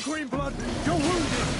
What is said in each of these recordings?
Green blood, you're wounded!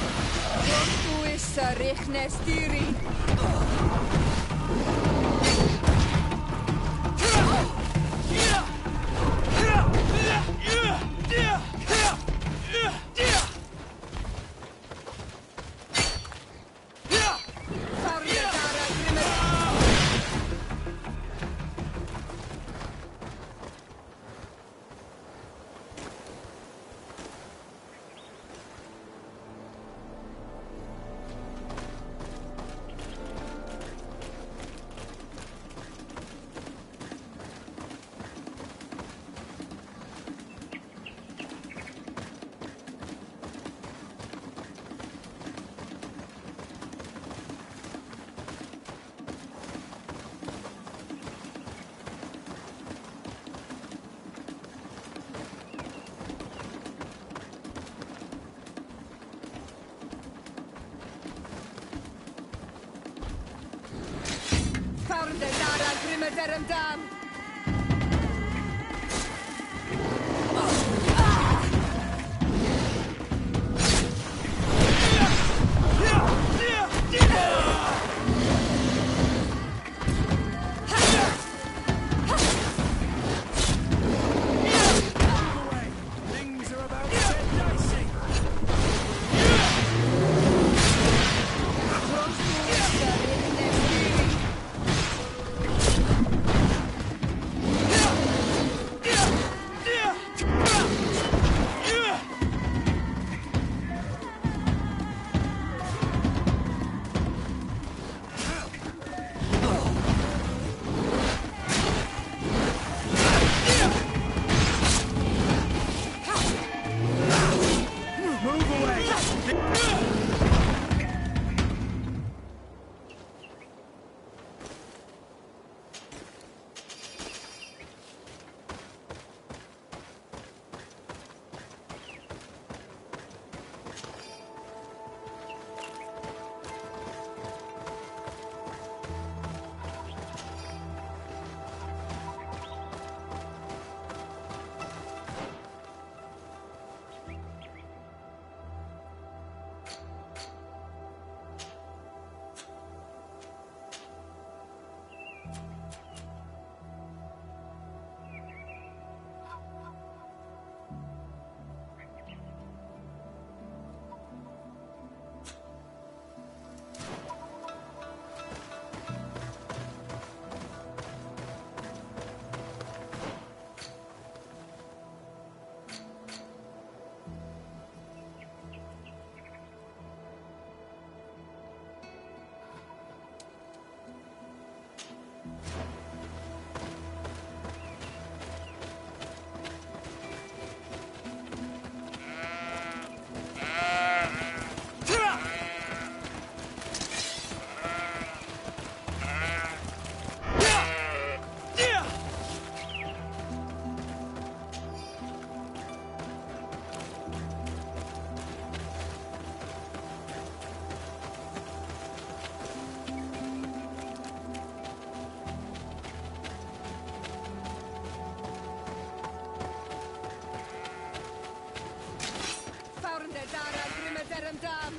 dam!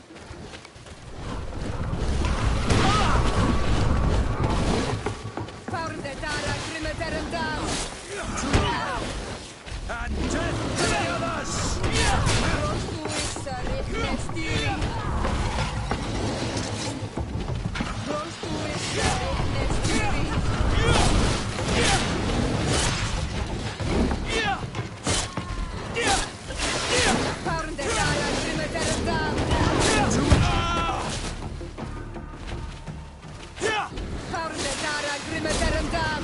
Faurde dara, grymeterem dam! And death to the others! Rostuissa rihnestiri! Rostuissa rihnestiri! Faurde dara, grymeterem dam! Faurde dara, grymeterem dam!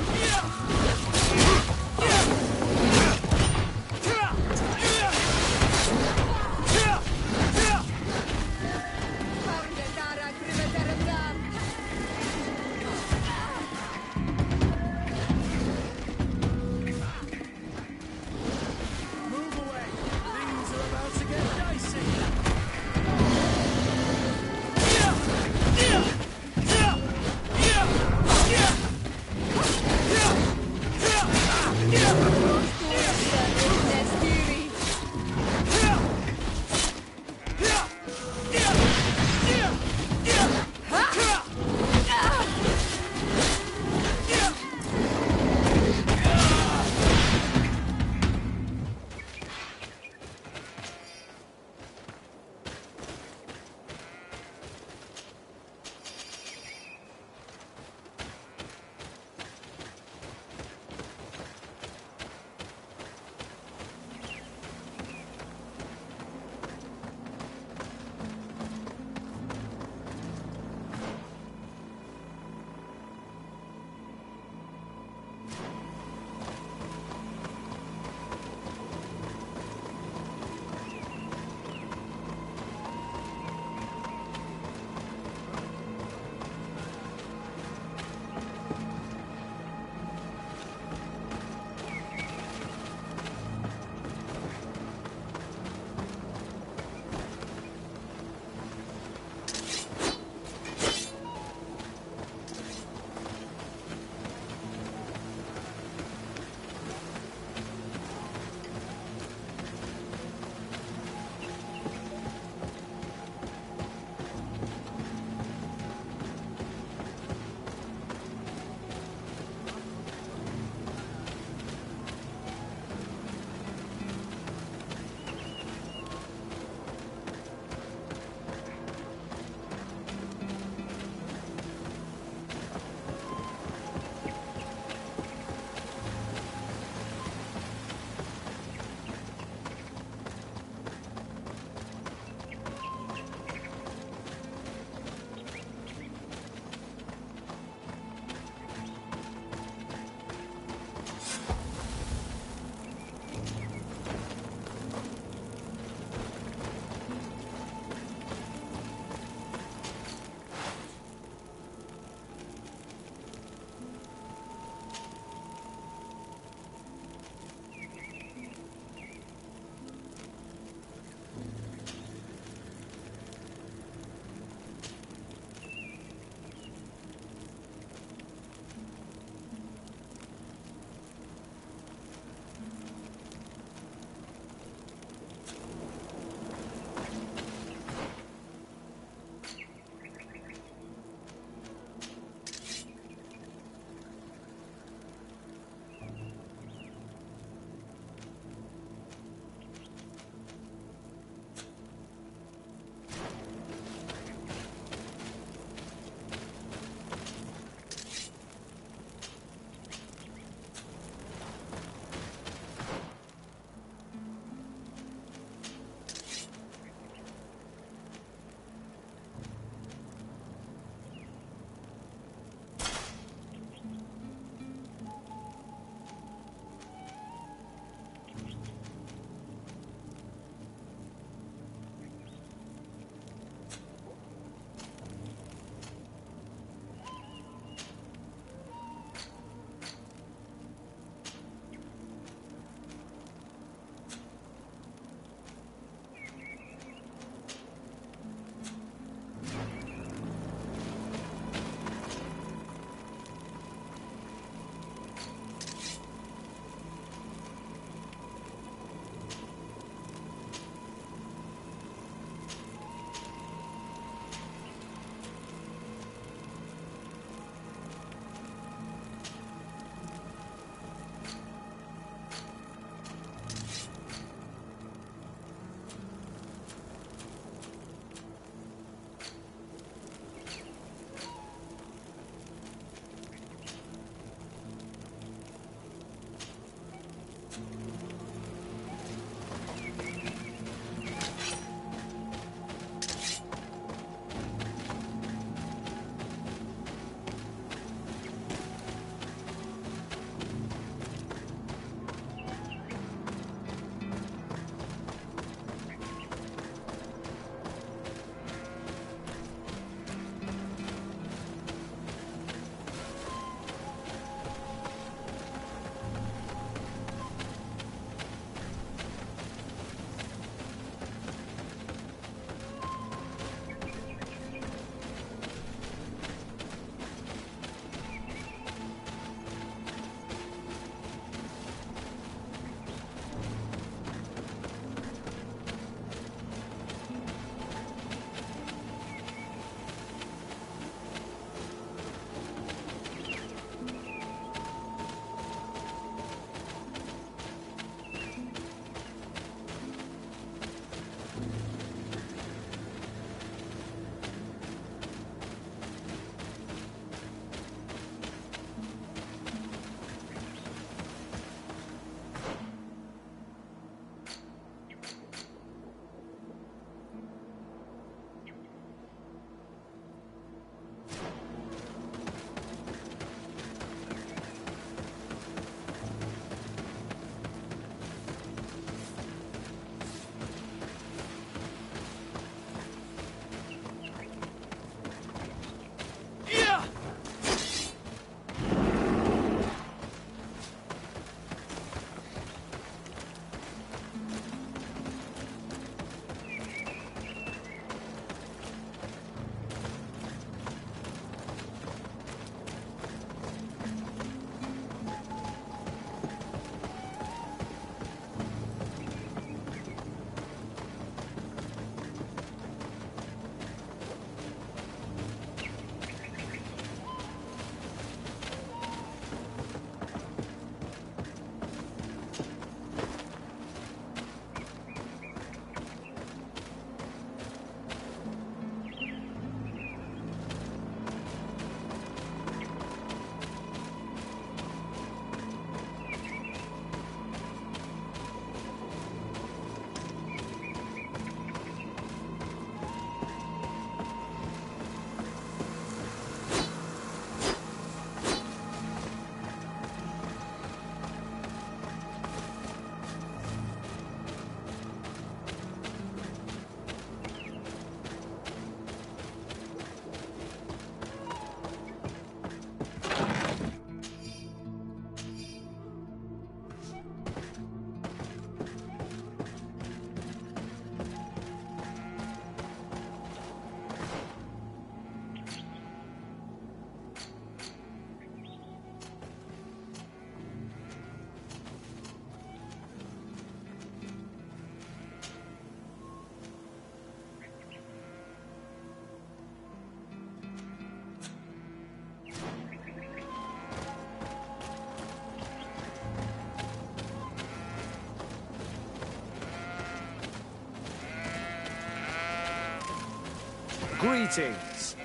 Greetings.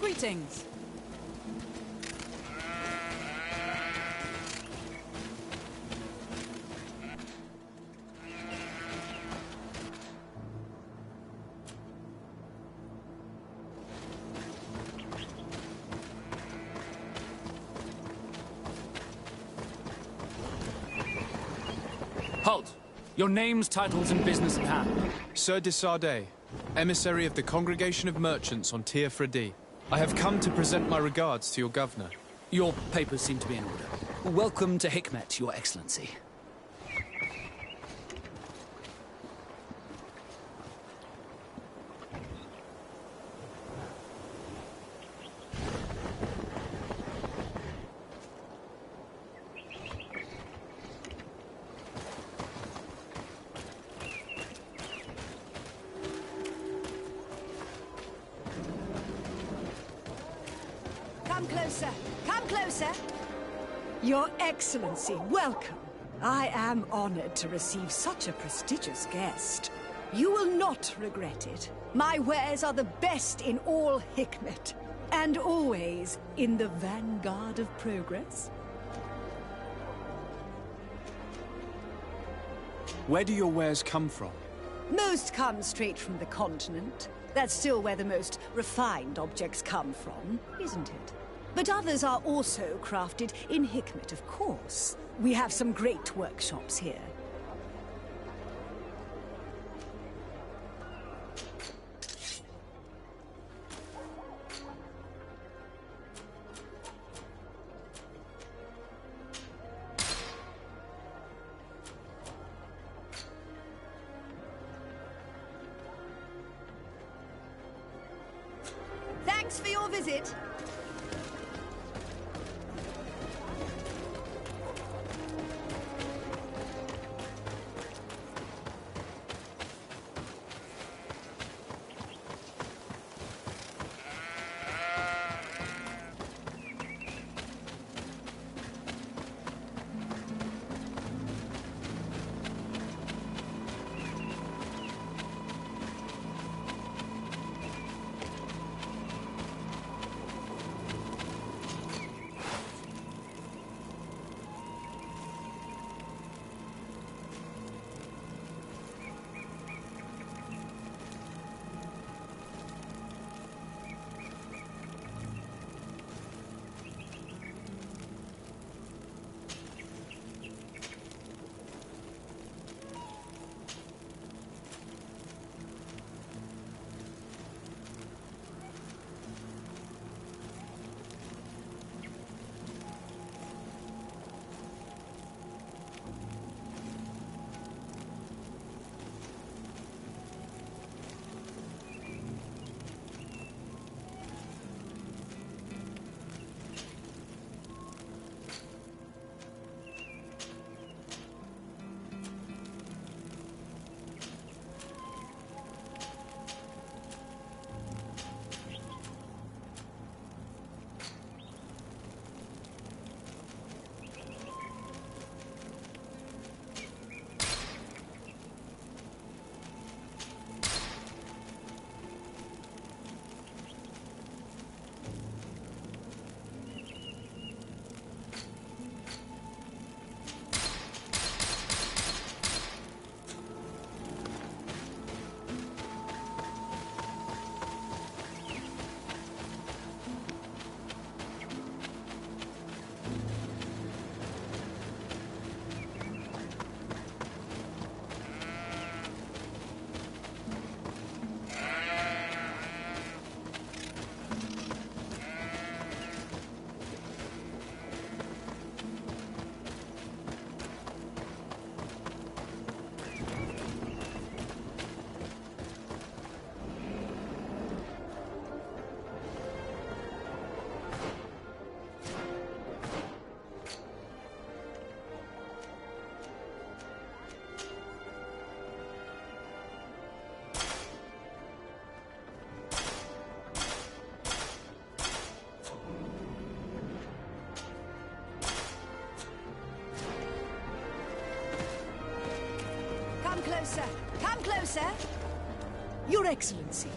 Greetings. Halt! Your names, titles, and business at hand. Sir de Sardet, emissary of the Congregation of Merchants on Tier Fredi. I have come to present my regards to your governor. Your papers seem to be in order. Welcome to Hikmet, Your Excellency. Come closer. Come closer. Your Excellency, welcome. I am honored to receive such a prestigious guest. You will not regret it. My wares are the best in all Hikmet, and always in the vanguard of progress. Where do your wares come from? Most come straight from the continent. That's still where the most refined objects come from, isn't it? But others are also crafted in Hikmet, of course. We have some great workshops here. Thanks for your visit. closer. Your Excellency.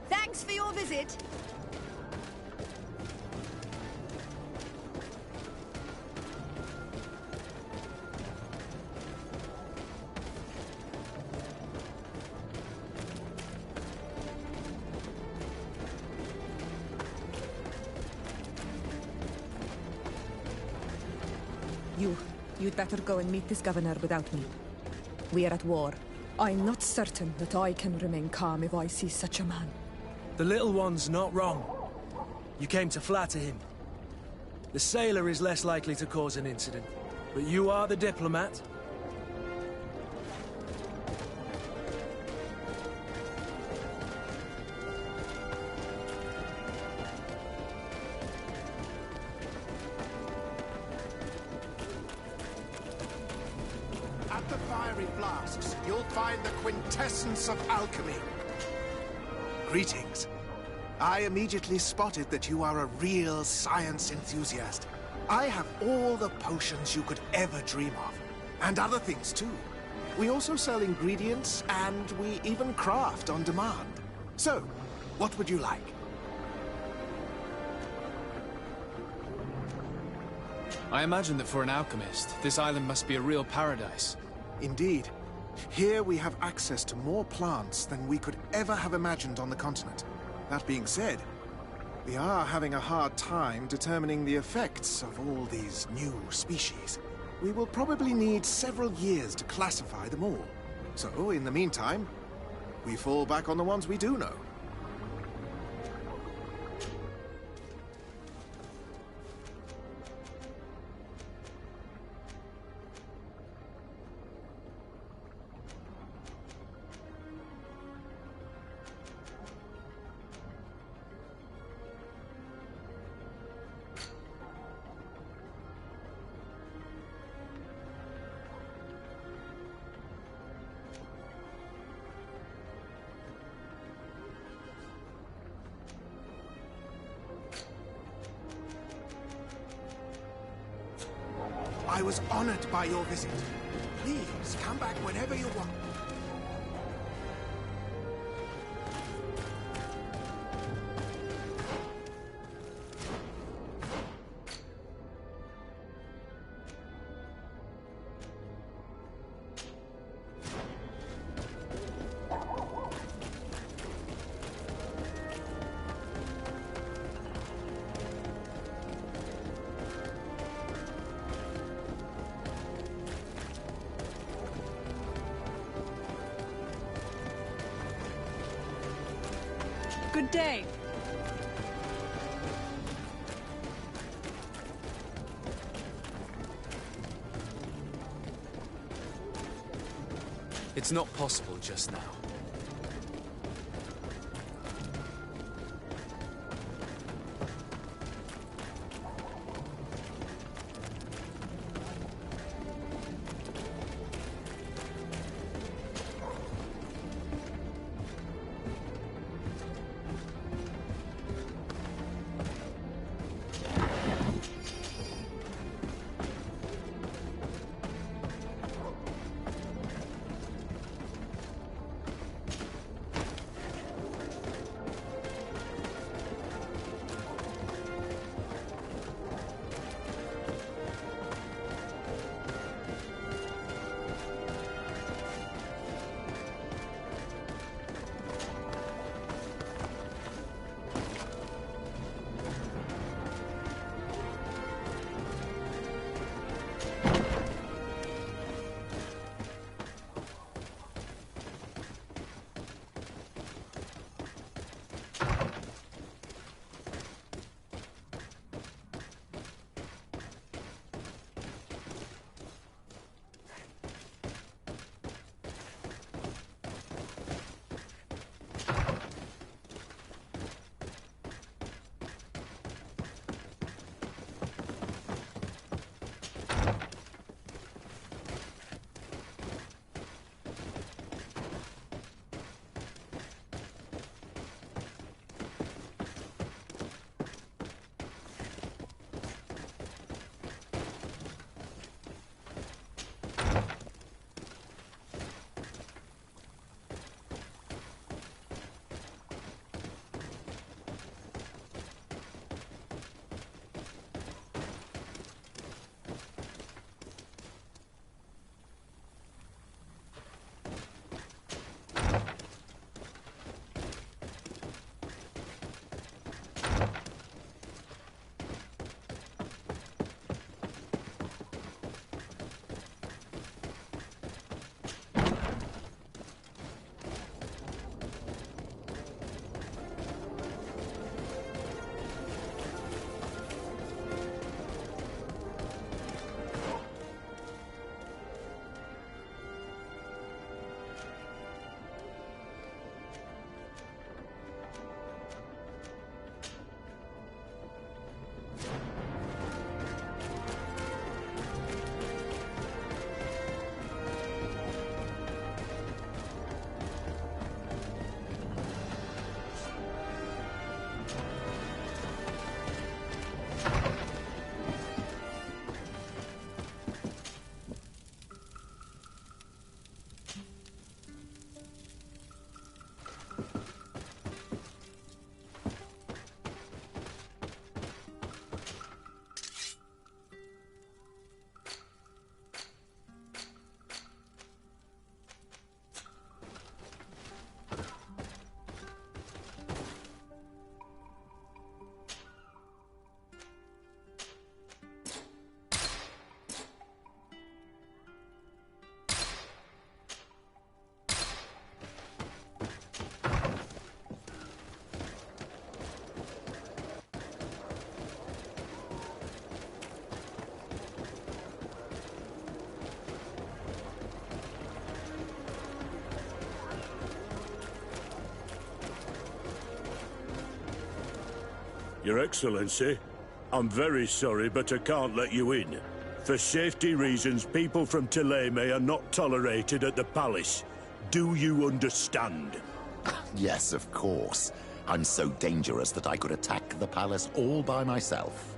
Thanks for your visit. You'd better go and meet this governor without me. We are at war. I'm not certain that I can remain calm if I see such a man. The little one's not wrong. You came to flatter him. The sailor is less likely to cause an incident, but you are the diplomat. At the fiery flasks, you'll find the quintessence of alchemy. Greetings. I immediately spotted that you are a real science enthusiast. I have all the potions you could ever dream of. And other things too. We also sell ingredients, and we even craft on demand. So, what would you like? I imagine that for an alchemist, this island must be a real paradise. Indeed. Here we have access to more plants than we could ever have imagined on the continent. That being said, we are having a hard time determining the effects of all these new species. We will probably need several years to classify them all. So, in the meantime, we fall back on the ones we do know. I was honored by your visit. Please, come back whenever you want. good day. It's not possible just now. Your Excellency, I'm very sorry, but I can't let you in. For safety reasons, people from Thélème are not tolerated at the palace. Do you understand? Yes, of course. I'm so dangerous that I could attack the palace all by myself.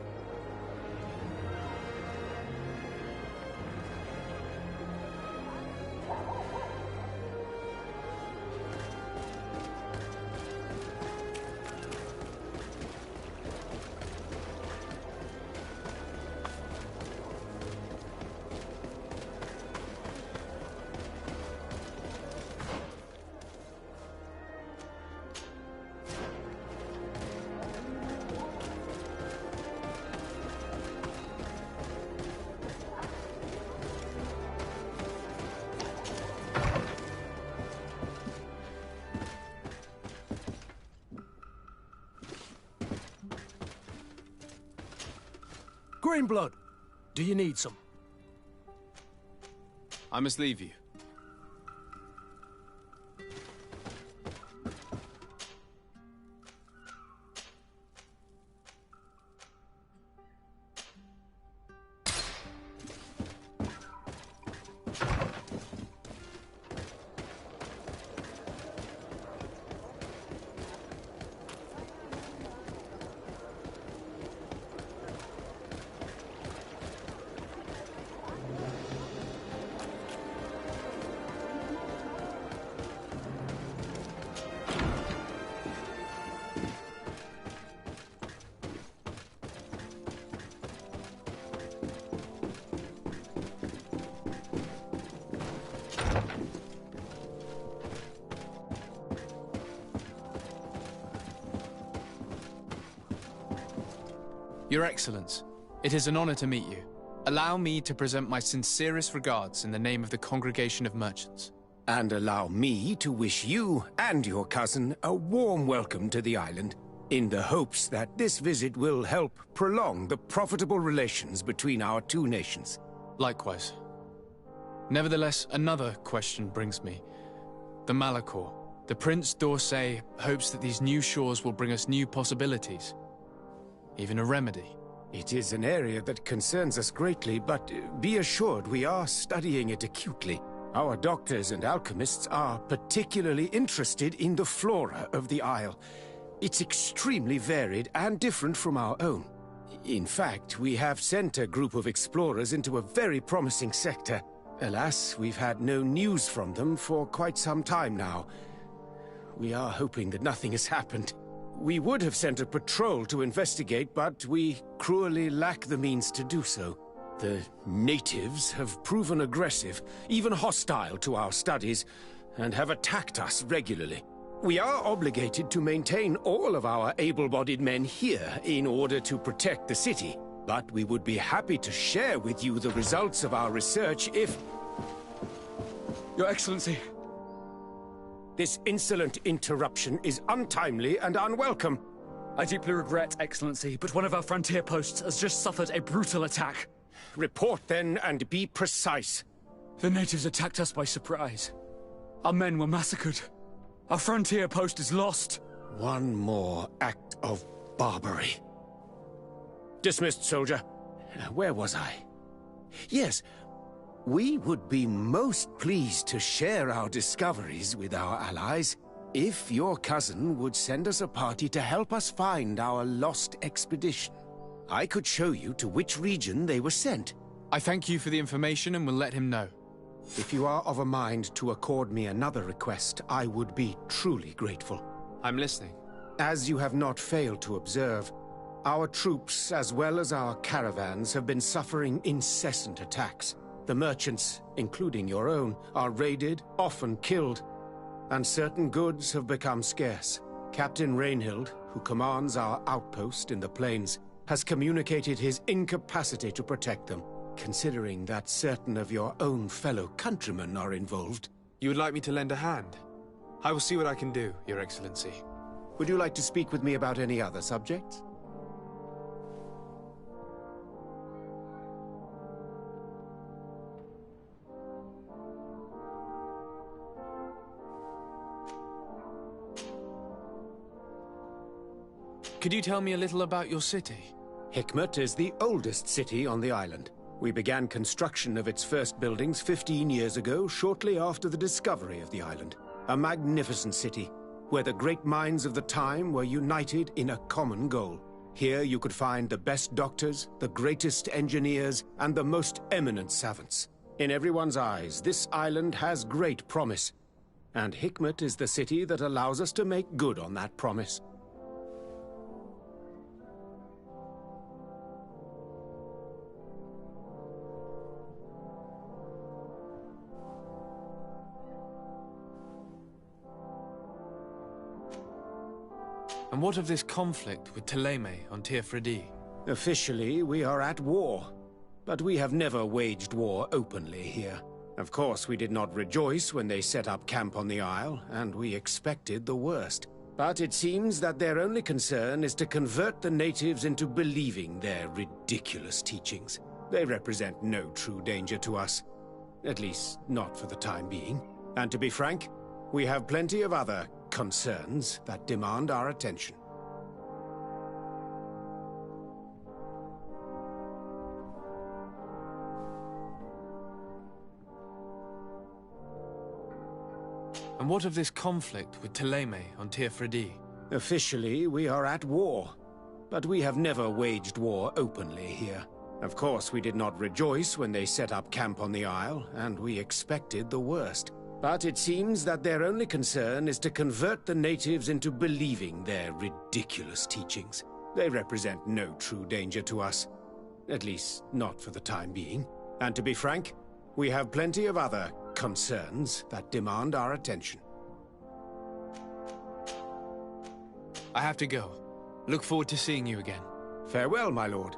Greenblood, do you need some? I must leave you. Your Excellence, it is an honor to meet you. Allow me to present my sincerest regards in the name of the Congregation of Merchants. And allow me to wish you and your cousin a warm welcome to the island, in the hopes that this visit will help prolong the profitable relations between our two nations. Likewise. Nevertheless, another question brings me. The Malachor. The Prince d'Orsay hopes that these new shores will bring us new possibilities. Even a remedy. It is an area that concerns us greatly, but be assured we are studying it acutely. Our doctors and alchemists are particularly interested in the flora of the Isle. It's extremely varied and different from our own. In fact, we have sent a group of explorers into a very promising sector. Alas, we've had no news from them for quite some time now. We are hoping that nothing has happened. We would have sent a patrol to investigate, but we cruelly lack the means to do so. The natives have proven aggressive, even hostile to our studies, and have attacked us regularly. We are obligated to maintain all of our able-bodied men here in order to protect the city, but we would be happy to share with you the results of our research if... Your Excellency. This insolent interruption is untimely and unwelcome. I deeply regret, Excellency, but one of our frontier posts has just suffered a brutal attack. Report then, and be precise. The natives attacked us by surprise. Our men were massacred. Our frontier post is lost. One more act of barbarity. Dismissed, soldier. Where was I? Yes. We would be most pleased to share our discoveries with our allies if your cousin would send us a party to help us find our lost expedition. I could show you to which region they were sent. I thank you for the information and will let him know. If you are of a mind to accord me another request, I would be truly grateful. I'm listening. As you have not failed to observe, our troops, as well as our caravans, have been suffering incessant attacks. The merchants, including your own, are raided, often killed, and certain goods have become scarce. Captain Rainhild, who commands our outpost in the plains, has communicated his incapacity to protect them, considering that certain of your own fellow countrymen are involved. You would like me to lend a hand? I will see what I can do, Your Excellency. Would you like to speak with me about any other subjects? Could you tell me a little about your city? Hikmet is the oldest city on the island. We began construction of its first buildings 15 years ago, shortly after the discovery of the island. A magnificent city, where the great minds of the time were united in a common goal. Here you could find the best doctors, the greatest engineers, and the most eminent savants. In everyone's eyes, this island has great promise, and Hikmet is the city that allows us to make good on that promise. And what of this conflict with Thélème on Tir Freddy? Officially, we are at war. But we have never waged war openly here. Of course, we did not rejoice when they set up camp on the Isle, and we expected the worst. But it seems that their only concern is to convert the natives into believing their ridiculous ridiculous teachings. They represent no true danger to us. At least, not for the time being. And to be frank, we have plenty of other concerns that demand our attention. And what of this conflict with Thélème on Tir Freddy? Officially, we are at war. But we have never waged war openly here. Of course, we did not rejoice when they set up camp on the Isle, and we expected the worst. But it seems that their only concern is to convert the natives into believing their ridiculous teachings. They represent no true danger to us. At least, not for the time being. And to be frank, we have plenty of other concerns that demand our attention. I have to go. Look forward to seeing you again. Farewell, my lord.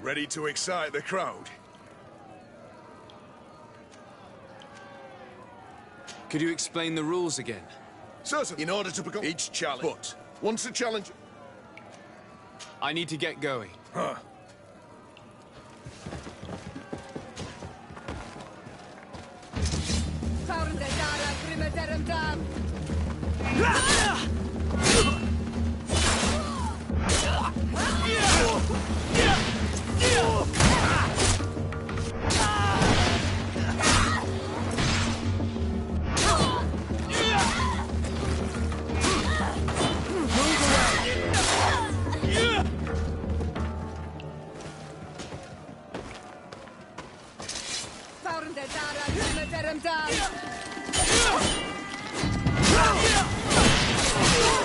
Ready to excite the crowd? Could you explain the rules again? Certainly. In order to become each challenge. But once a challenge... I need to get going. Huh. Grimeterem dam! Farnde dara grimeterem dam!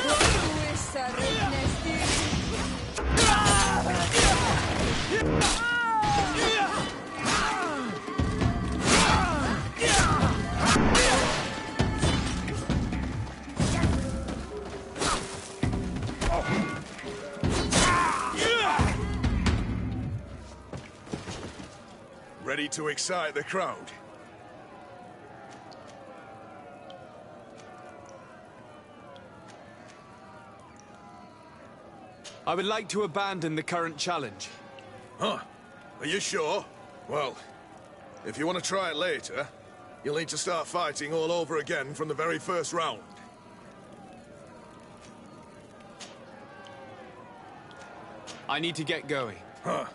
Rostuissa riknesti! Ready to excite the crowd? I would like to abandon the current challenge. Huh? Are you sure? Well, if you want to try it later, you'll need to start fighting all over again from the very first round. I need to get going. Huh?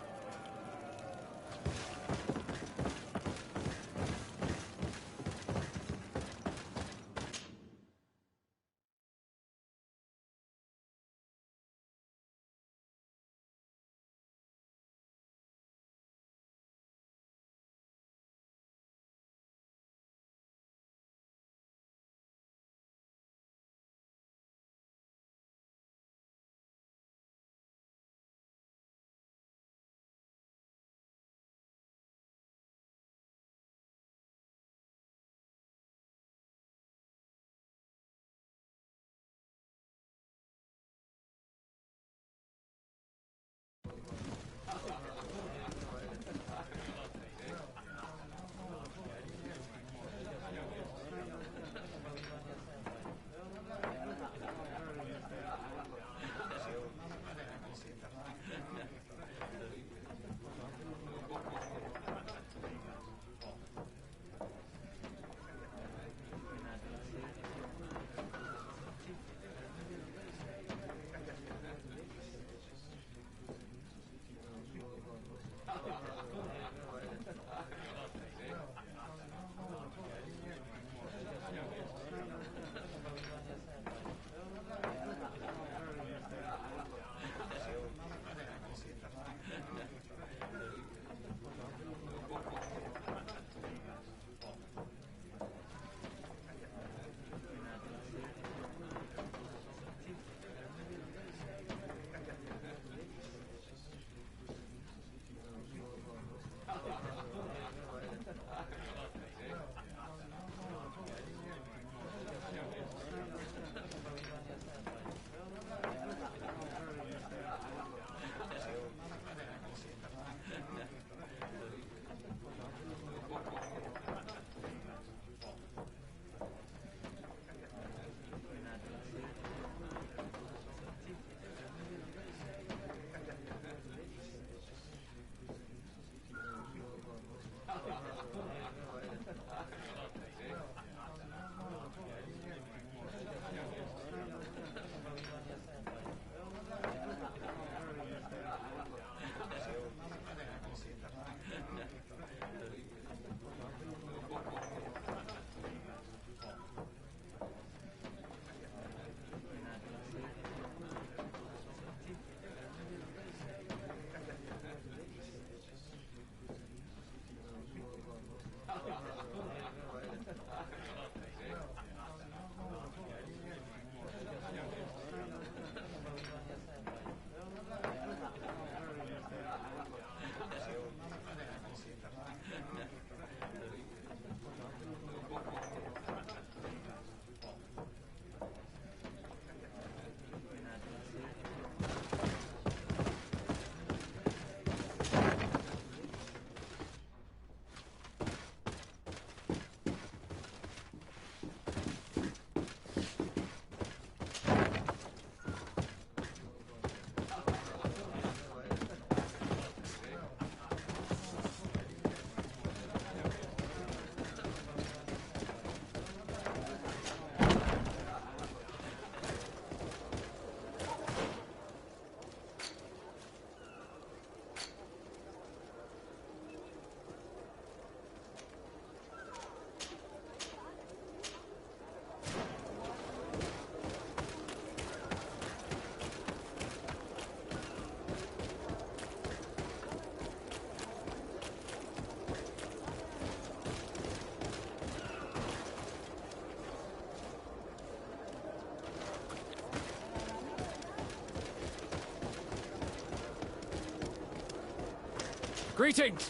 Greetings!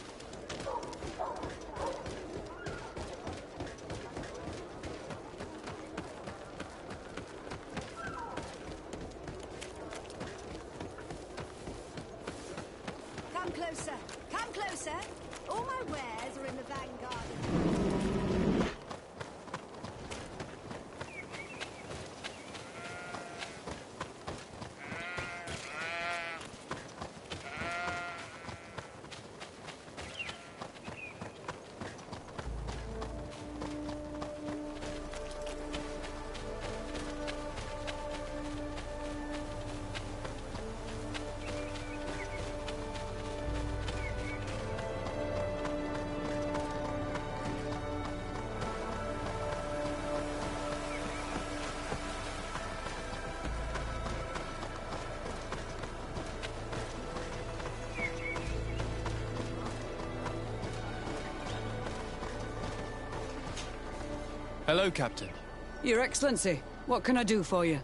Come closer. Come closer. All my wares are in the vanguard. Hello, Captain. Your Excellency, what can I do for you?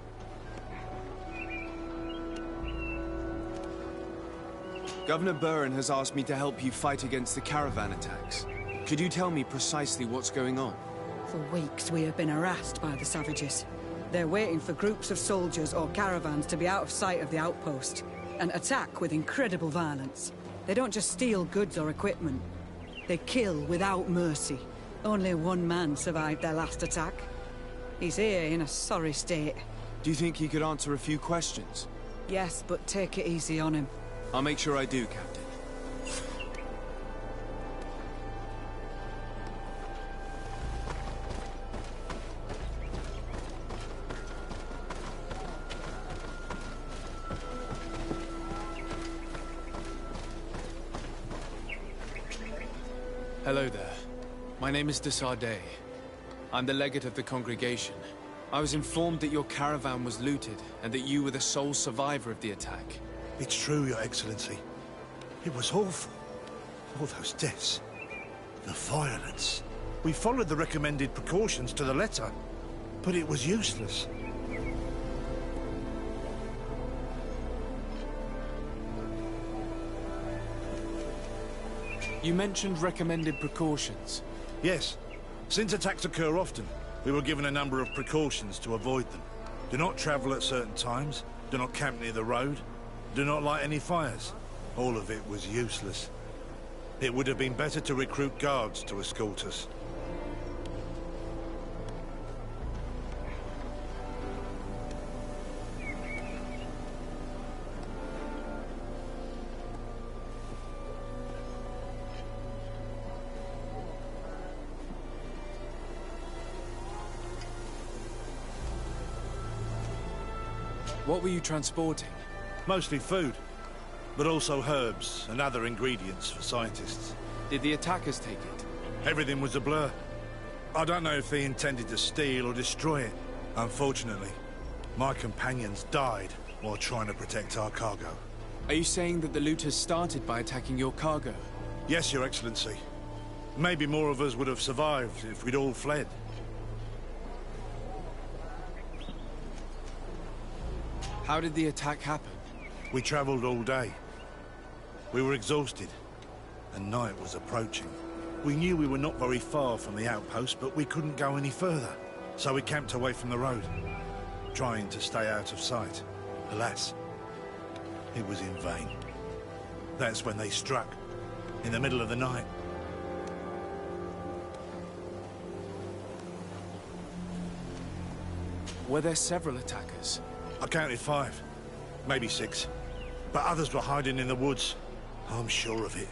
Governor Buren has asked me to help you fight against the caravan attacks. Could you tell me precisely what's going on? For weeks we have been harassed by the savages. They're waiting for groups of soldiers or caravans to be out of sight of the outpost and attack with incredible violence. They don't just steal goods or equipment. They kill without mercy. Only one man survived their last attack. He's here in a sorry state. Do you think you could answer a few questions? Yes, but take it easy on him. I'll make sure I do, Captain. Hello there. My name is de Sardet. I'm the legate of the congregation. I was informed that your caravan was looted, and that you were the sole survivor of the attack. It's true, Your Excellency. It was awful. All those deaths. The violence. We followed the recommended precautions to the letter, but it was useless. You mentioned recommended precautions. Yes. Since attacks occur often, we were given a number of precautions to avoid them. Do not travel at certain times, do not camp near the road, do not light any fires. All of it was useless. It would have been better to recruit guards to escort us. What were you transporting? Mostly food, but also herbs and other ingredients for scientists. Did the attackers take it? Everything was a blur. I don't know if they intended to steal or destroy it. Unfortunately, my companions died while trying to protect our cargo. Are you saying that the looters started by attacking your cargo? Yes, Your Excellency. Maybe more of us would have survived if we'd all fled. How did the attack happen? We traveled all day. We were exhausted, and night was approaching. We knew we were not very far from the outpost, but we couldn't go any further. So we camped away from the road, trying to stay out of sight. Alas, it was in vain. That's when they struck, in the middle of the night. Were there several attackers? I counted 5, maybe 6. But others were hiding in the woods. I'm sure of it.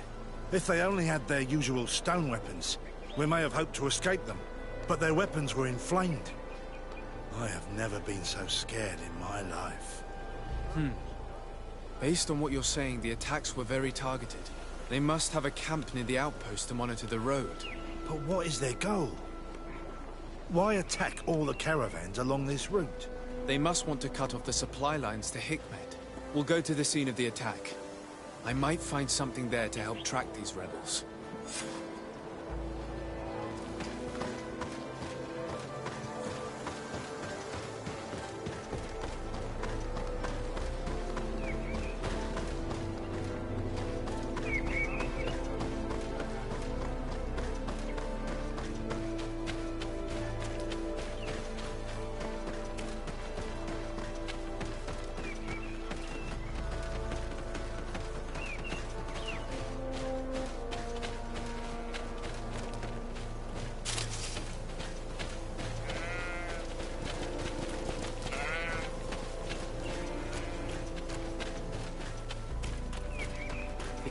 If they only had their usual stone weapons, we may have hoped to escape them. But their weapons were inflamed. I have never been so scared in my life. Based on what you're saying, the attacks were very targeted. They must have a camp near the outpost to monitor the road. But what is their goal? Why attack all the caravans along this route? They must want to cut off the supply lines to Hikmet. We'll go to the scene of the attack. I might find something there to help track these rebels.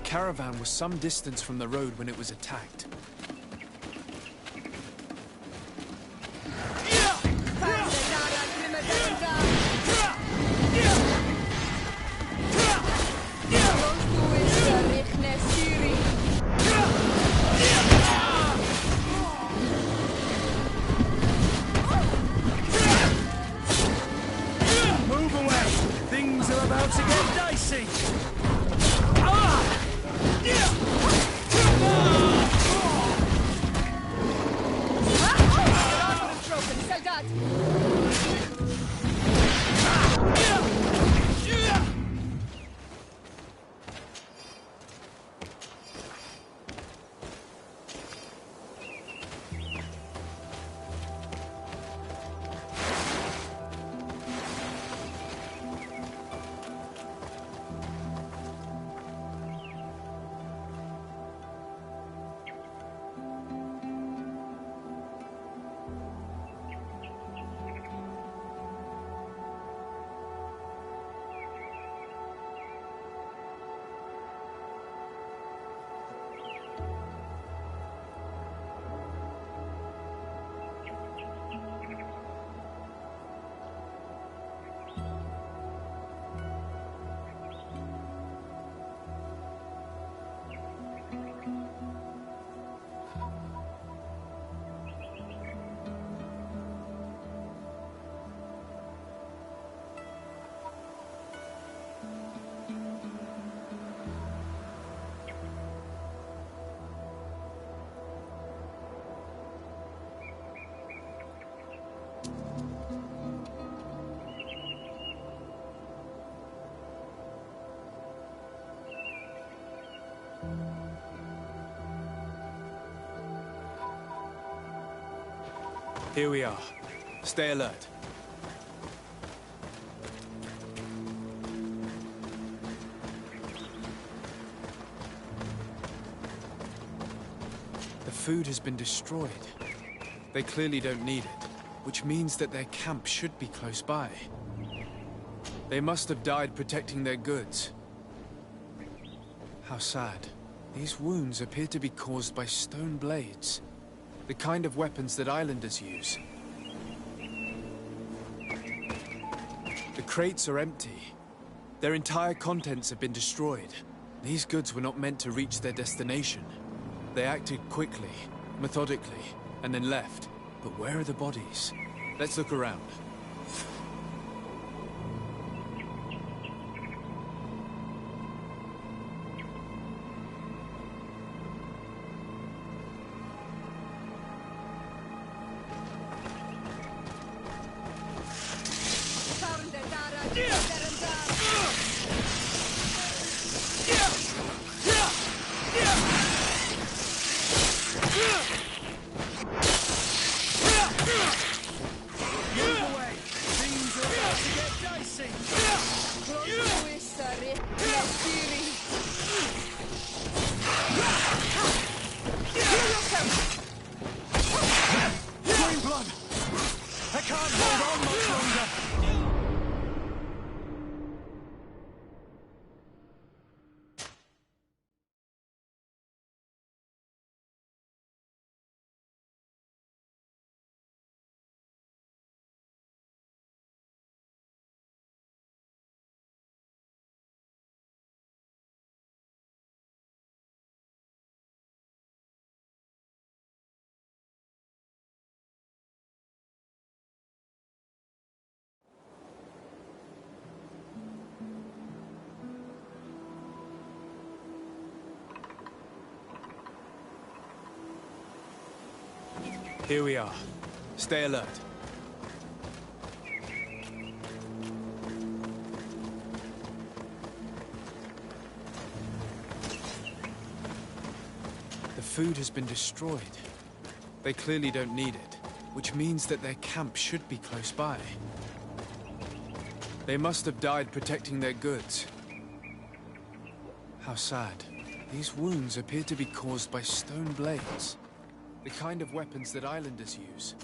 caravan was some distance from the road when it was attacked. Move away! Things are about to get dicey! Here we are. Stay alert. The food has been destroyed. They clearly don't need it, which means that their camp should be close by. They must have died protecting their goods. How sad. These wounds appear to be caused by stone blades. The kind of weapons that islanders use. The crates are empty. Their entire contents have been destroyed. These goods were not meant to reach their destination. They acted quickly, methodically, and then left. But where are the bodies? Let's look around. Here we are. Stay alert. The food has been destroyed. They clearly don't need it, which means that their camp should be close by. They must have died protecting their goods. How sad. These wounds appear to be caused by stone blades. The kind of weapons that islanders use.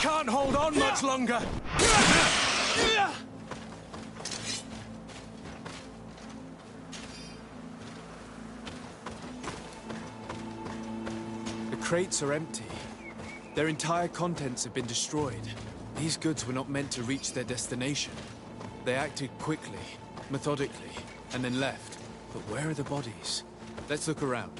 can't hold on much longer! The crates are empty. Their entire contents have been destroyed. These goods were not meant to reach their destination. They acted quickly, methodically, and then left. But where are the bodies? Let's look around.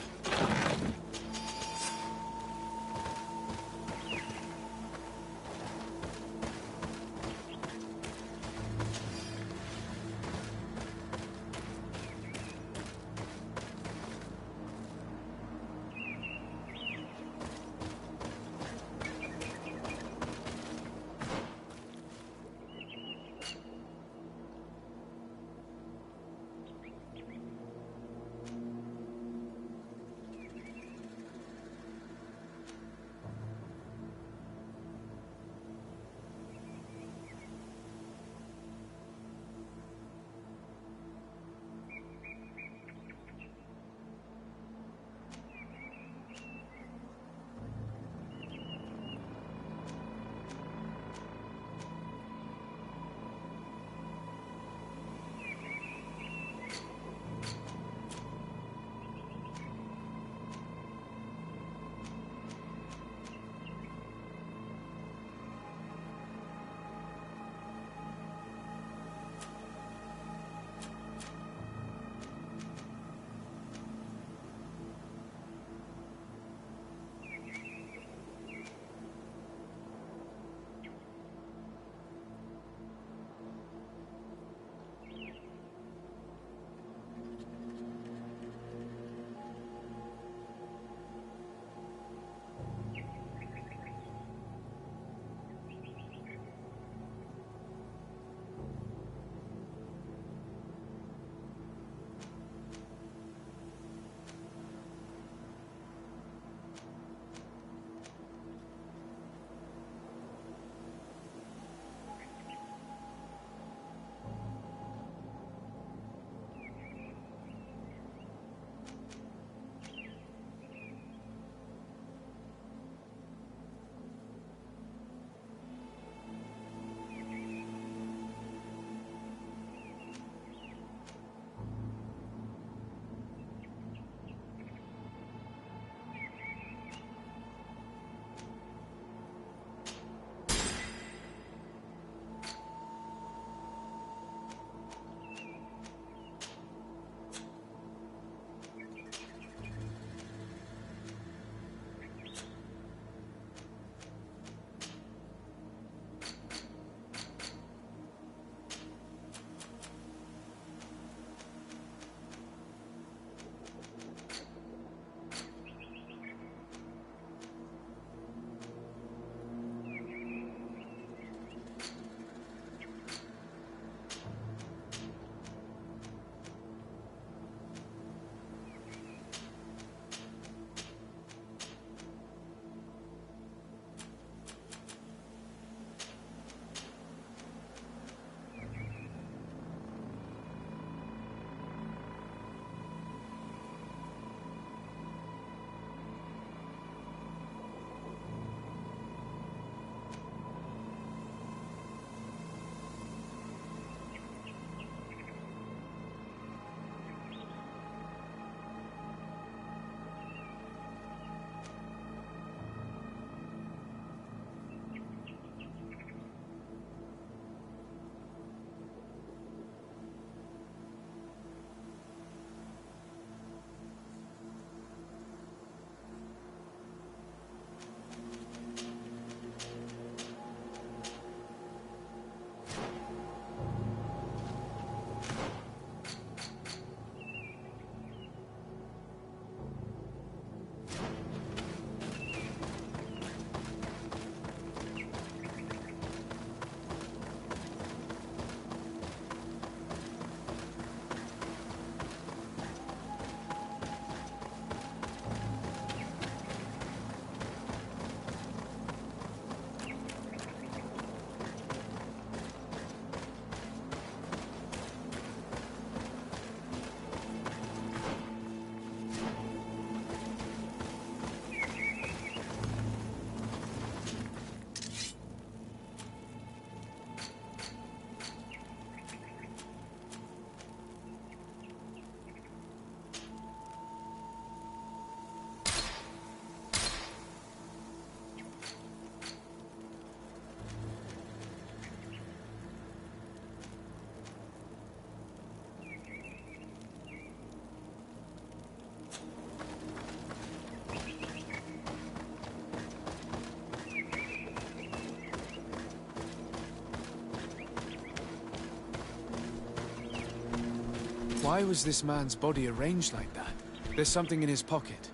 Why was this man's body arranged like that? There's something in his pocket.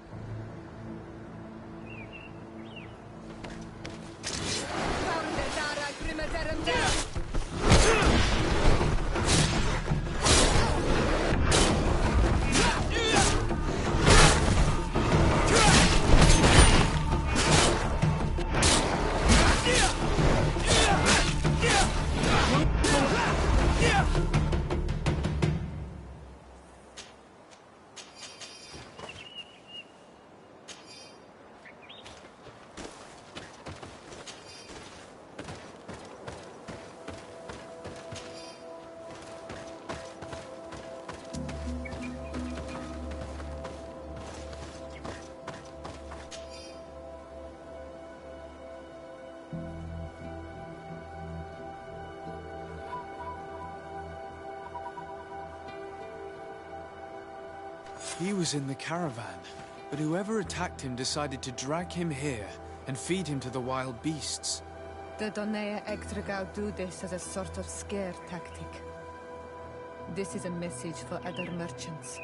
He was in the caravan, but whoever attacked him decided to drag him here and feed him to the wild beasts. The Donea Ektragau do this as a sort of scare tactic. This is a message for other merchants.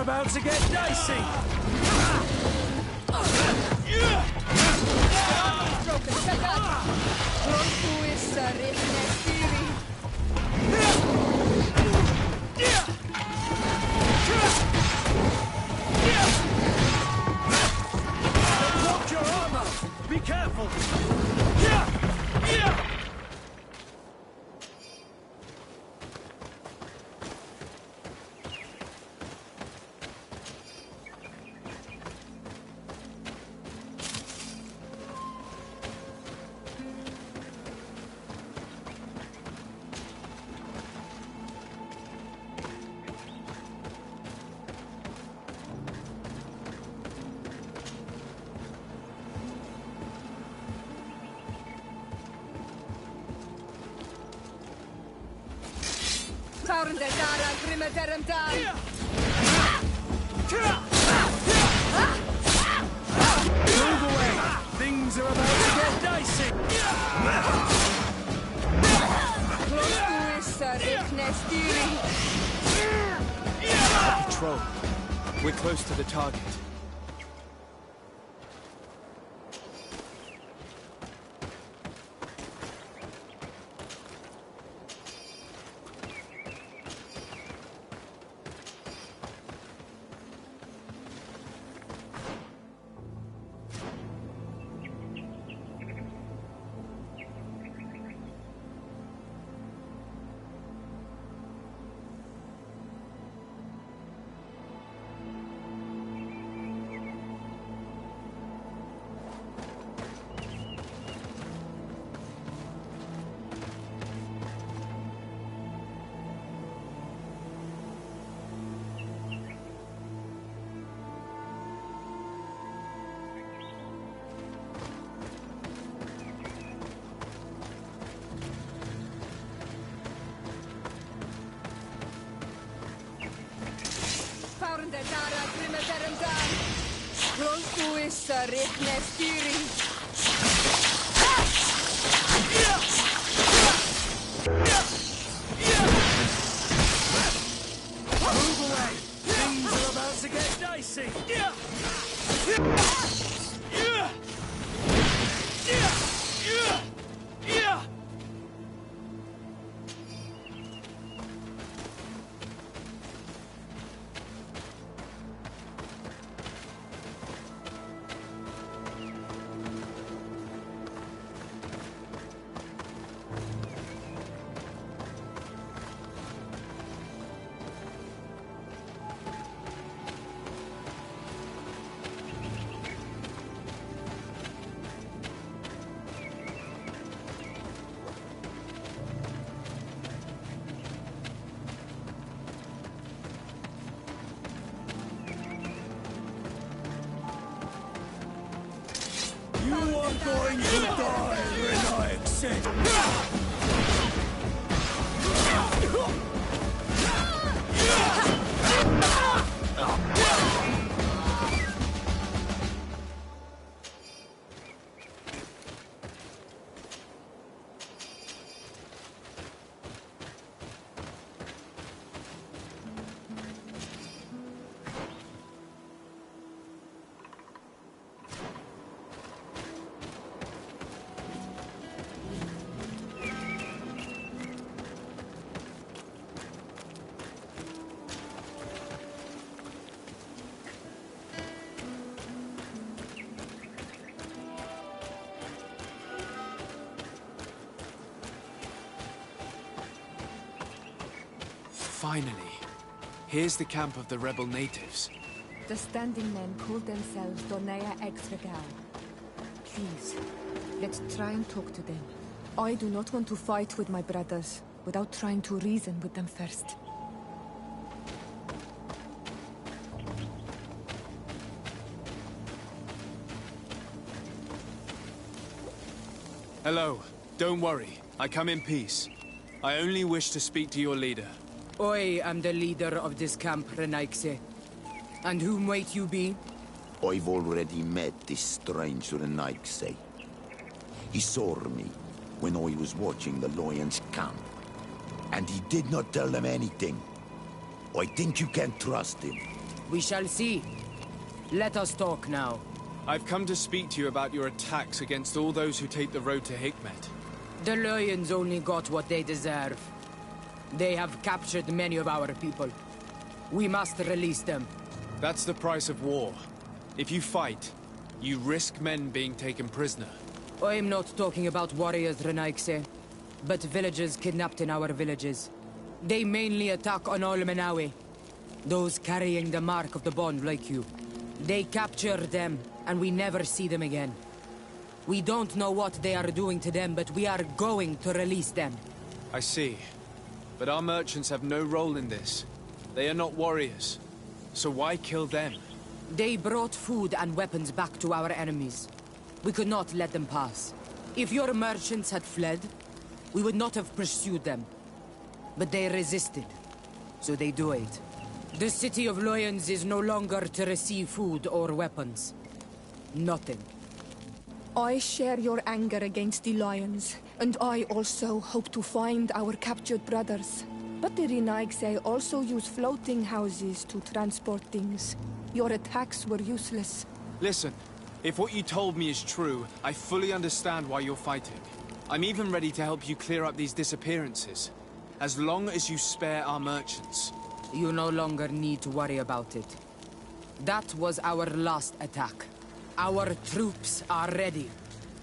About to get dicey! Watch your armor! Be careful! Move away! Things are about to get dicey! Patrol. We're close to the target. Move away! Things are about to get dicey! going to die, Renaixi! Finally. Here's the camp of the rebel natives. The standing men call themselves Donea Exregal. Please, let's try and talk to them. I do not want to fight with my brothers without trying to reason with them first. Hello. Don't worry. I come in peace. I only wish to speak to your leader. I am the leader of this camp, Renaixi. And who might you be? I've already met this strange Renaixi. He saw me when I was watching the Lions camp. And he did not tell them anything. I think you can trust him. We shall see. Let us talk now. I've come to speak to you about your attacks against all those who take the road to Hikmet. The Lions only got what they deserve. They have captured many of our people. We must release them. That's the price of war. If you fight, you risk men being taken prisoner. I'm not talking about warriors, Renaixi, but villagers kidnapped in our villages. They mainly attack on Olmenawi, those carrying the mark of the bond like you. They capture them, and we never see them again. We don't know what they are doing to them, but we are going to release them. I see. But our merchants have no role in this. They are not warriors. So why kill them? They brought food and weapons back to our enemies. We could not let them pass. If your merchants had fled, we would not have pursued them. But they resisted, so they died. The city of Lions is no longer to receive food or weapons. Nothing. I share your anger against the Lions, and I also hope to find our captured brothers. But the Renaixi also use floating houses to transport things. Your attacks were useless. Listen, if what you told me is true, I fully understand why you're fighting. I'm even ready to help you clear up these disappearances. As long as you spare our merchants. You no longer need to worry about it. That was our last attack. Our troops are ready.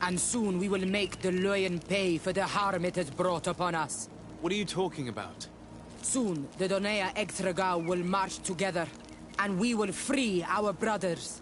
And soon we will make the Lion pay for the harm it has brought upon us. What are you talking about? Soon, the Donea Exregal will march together, and we will free our brothers.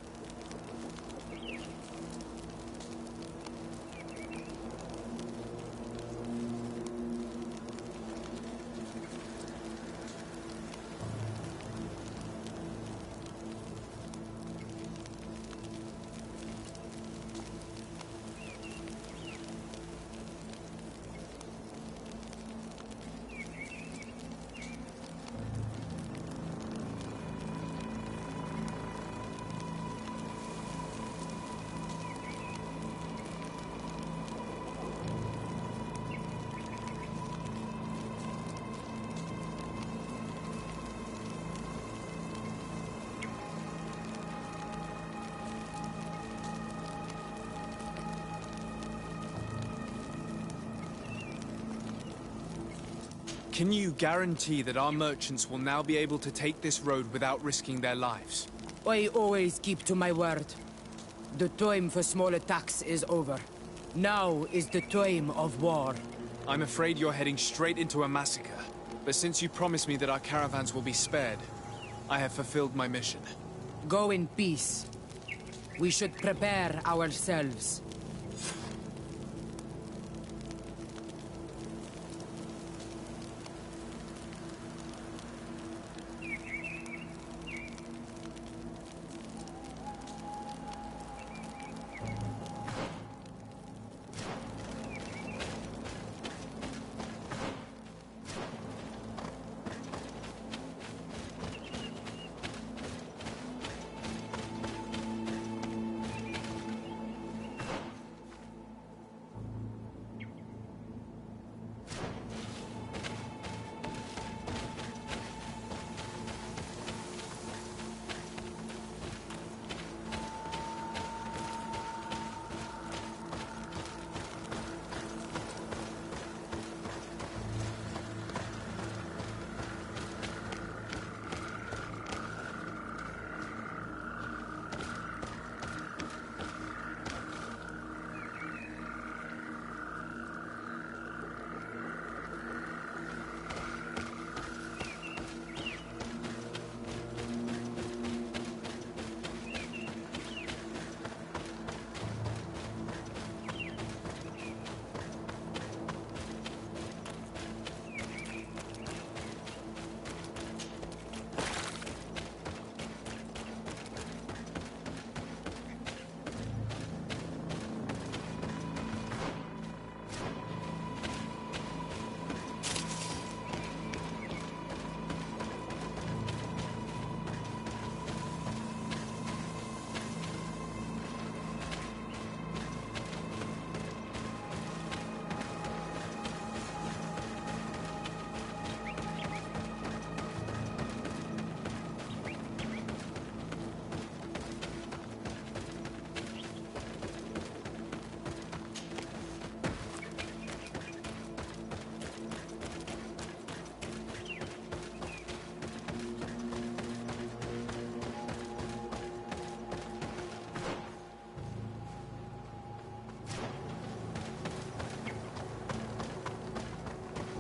Can you guarantee that our merchants will now be able to take this road without risking their lives? I always keep to my word. The time for small attacks is over. Now is the time of war. I'm afraid you're heading straight into a massacre. But since you promised me that our caravans will be spared, I have fulfilled my mission. Go in peace. We should prepare ourselves.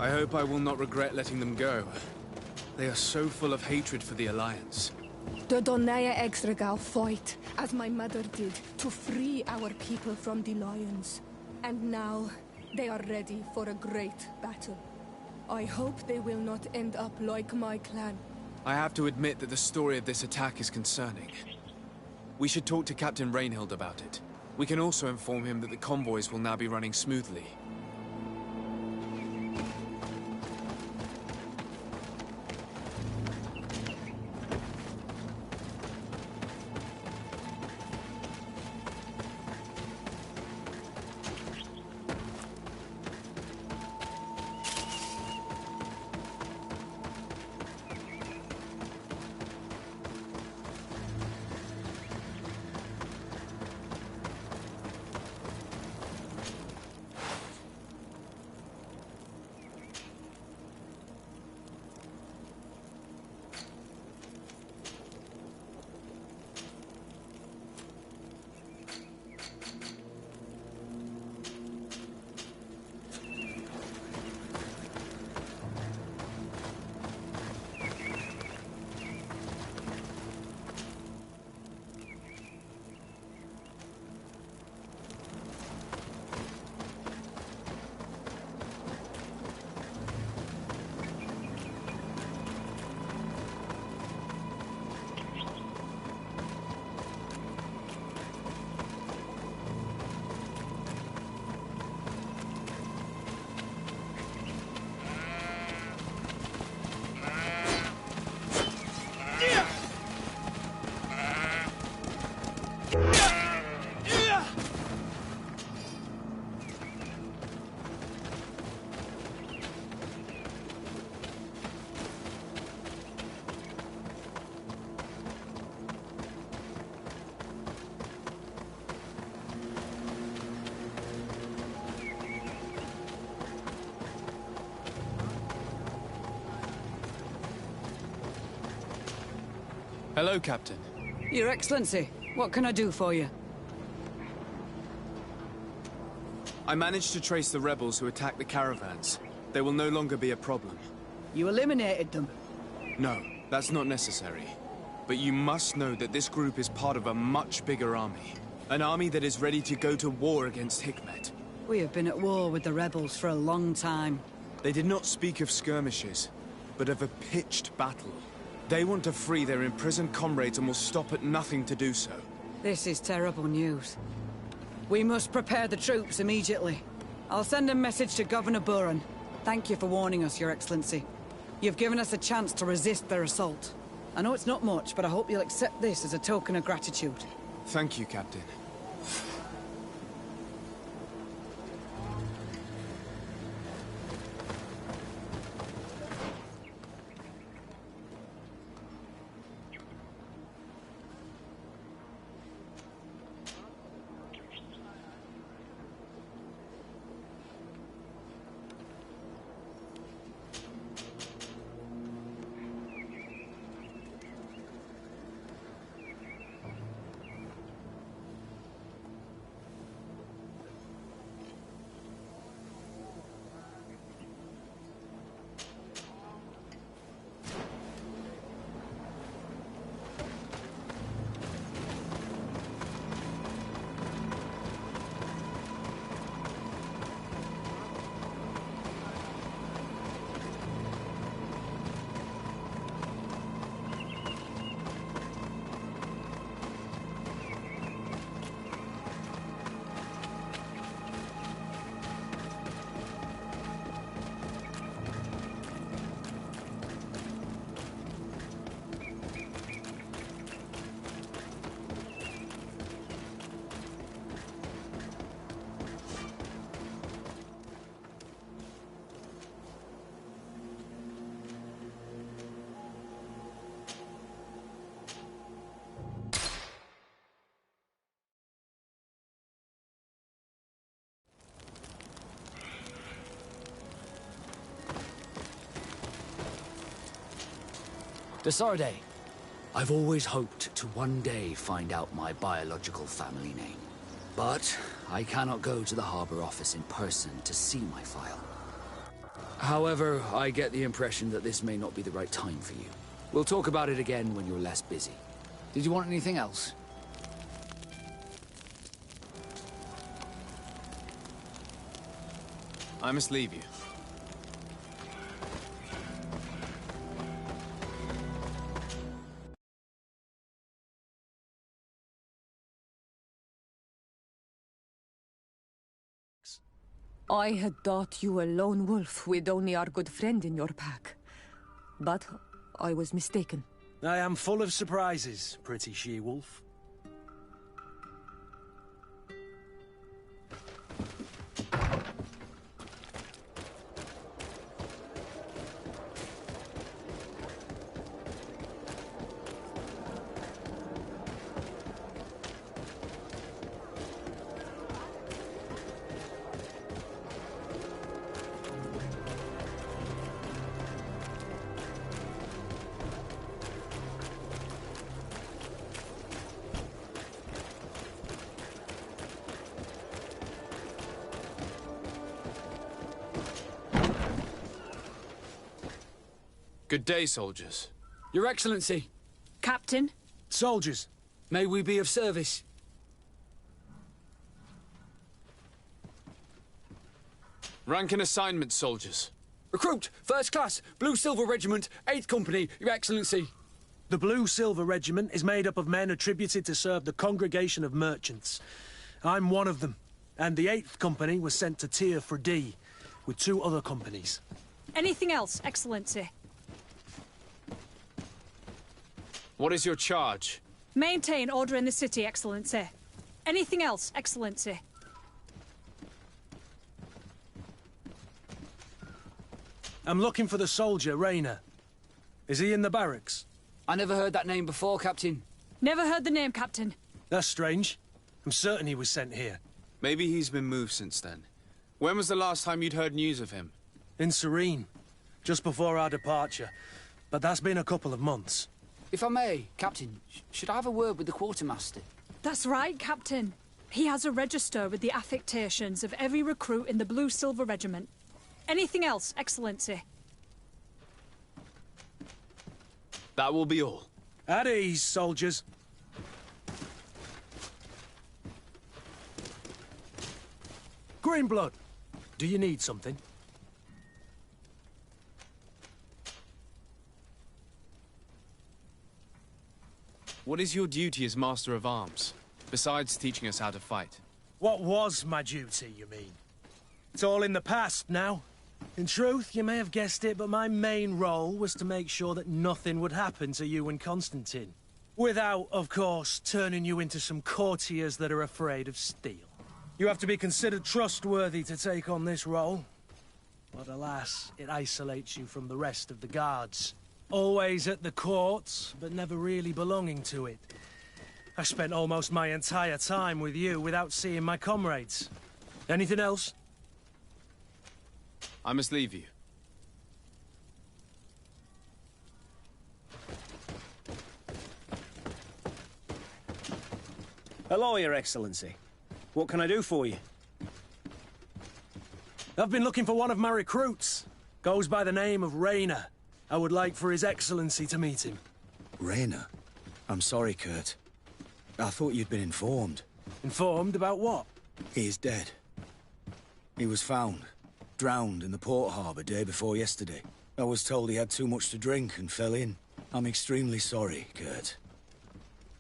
I hope I will not regret letting them go. They are so full of hatred for the Alliance. The Donaya Exregal fought, as my mother did, to free our people from the Lions. And now, they are ready for a great battle. I hope they will not end up like my clan. I have to admit that the story of this attack is concerning. We should talk to Captain Rainhild about it. We can also inform him that the convoys will now be running smoothly. Hello, Captain. Your Excellency, what can I do for you? I managed to trace the rebels who attacked the caravans. They will no longer be a problem. You eliminated them? No, that's not necessary. But you must know that this group is part of a much bigger army. An army that is ready to go to war against Hikmet. We have been at war with the rebels for a long time. They did not speak of skirmishes, but of a pitched battle. They want to free their imprisoned comrades and will stop at nothing to do so. This is terrible news. We must prepare the troops immediately. I'll send a message to Governor Buren. Thank you for warning us, Your Excellency. You've given us a chance to resist their assault. I know it's not much, but I hope you'll accept this as a token of gratitude. Thank you, Captain. Desarde, I've always hoped to one day find out my biological family name. But I cannot go to the harbor office in person to see my file. However, I get the impression that this may not be the right time for you. We'll talk about it again when you're less busy. Did you want anything else? I must leave you. I had thought you a lone wolf with only our good friend in your pack. But I was mistaken. I am full of surprises, pretty she-wolf. Good day, soldiers. Your Excellency. Captain. Soldiers. May we be of service? Rank and assignment, soldiers. Recruit, First Class, Blue Silver Regiment, 8th Company, Your Excellency. The Blue Silver Regiment is made up of men attributed to serve the Congregation of Merchants. I'm one of them, and the 8th Company was sent to Tier for D, with 2 other companies. Anything else, Excellency? What is your charge? Maintain order in the city, Excellency. Anything else, Excellency? I'm looking for the soldier, Rayner. Is he in the barracks? I never heard that name before, Captain. Never heard the name, Captain. That's strange. I'm certain he was sent here. Maybe he's been moved since then. When was the last time you'd heard news of him? In Serene, just before our departure. But that's been a couple of months. If I may, Captain, should I have a word with the quartermaster? That's right, Captain. He has a register with the affectations of every recruit in the Blue Silver Regiment. Anything else, Excellency? That will be all. At ease, soldiers. Greenblood, do you need something? What is your duty as Master of Arms, besides teaching us how to fight? What was my duty, you mean? It's all in the past now. In truth, you may have guessed it, but my main role was to make sure that nothing would happen to you and Constantine. Without, of course, turning you into some courtiers that are afraid of steel. You have to be considered trustworthy to take on this role. But alas, it isolates you from the rest of the guards. Always at the court, but never really belonging to it. I spent almost my entire time with you without seeing my comrades. Anything else? I must leave you. Hello, Your Excellency. What can I do for you? I've been looking for one of my recruits. Goes by the name of Rayner. I would like for His Excellency to meet him. Rayner? I'm sorry, Kurt. I thought you'd been informed. Informed about what? He is dead. He was found, drowned in the port harbour day before yesterday. I was told he had too much to drink and fell in. I'm extremely sorry, Kurt.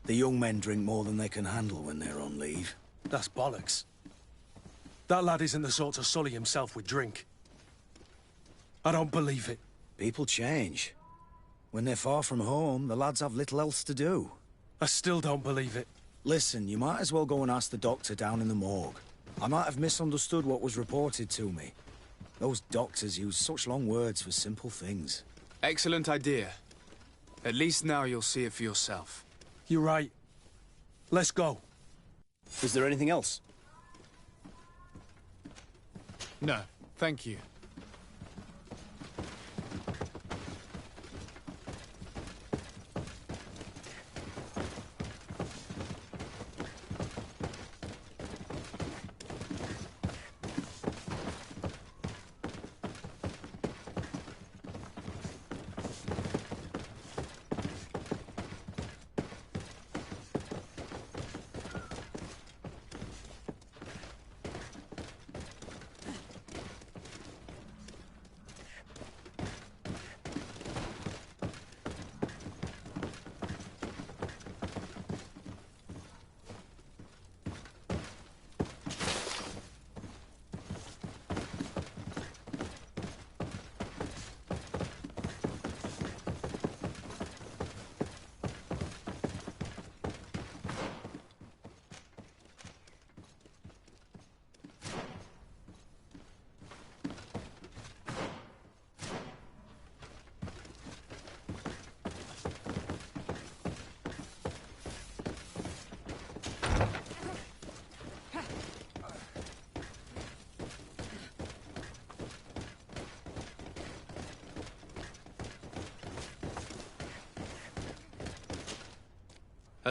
The young men drink more than they can handle when they're on leave. That's bollocks. That lad isn't the sort to sully himself with drink. I don't believe it. People change. When they're far from home, the lads have little else to do. I still don't believe it. Listen, you might as well go and ask the doctor down in the morgue. I might have misunderstood what was reported to me. Those doctors use such long words for simple things. Excellent idea. At least now you'll see it for yourself. You're right. Let's go. Is there anything else? No, thank you.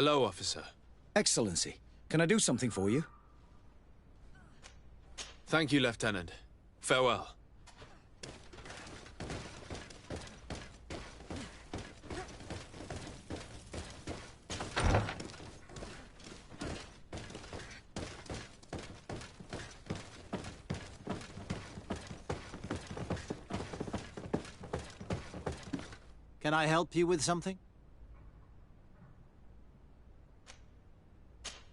Hello, officer. Excellency, can I do something for you? Thank you, Lieutenant. Farewell. Can I help you with something?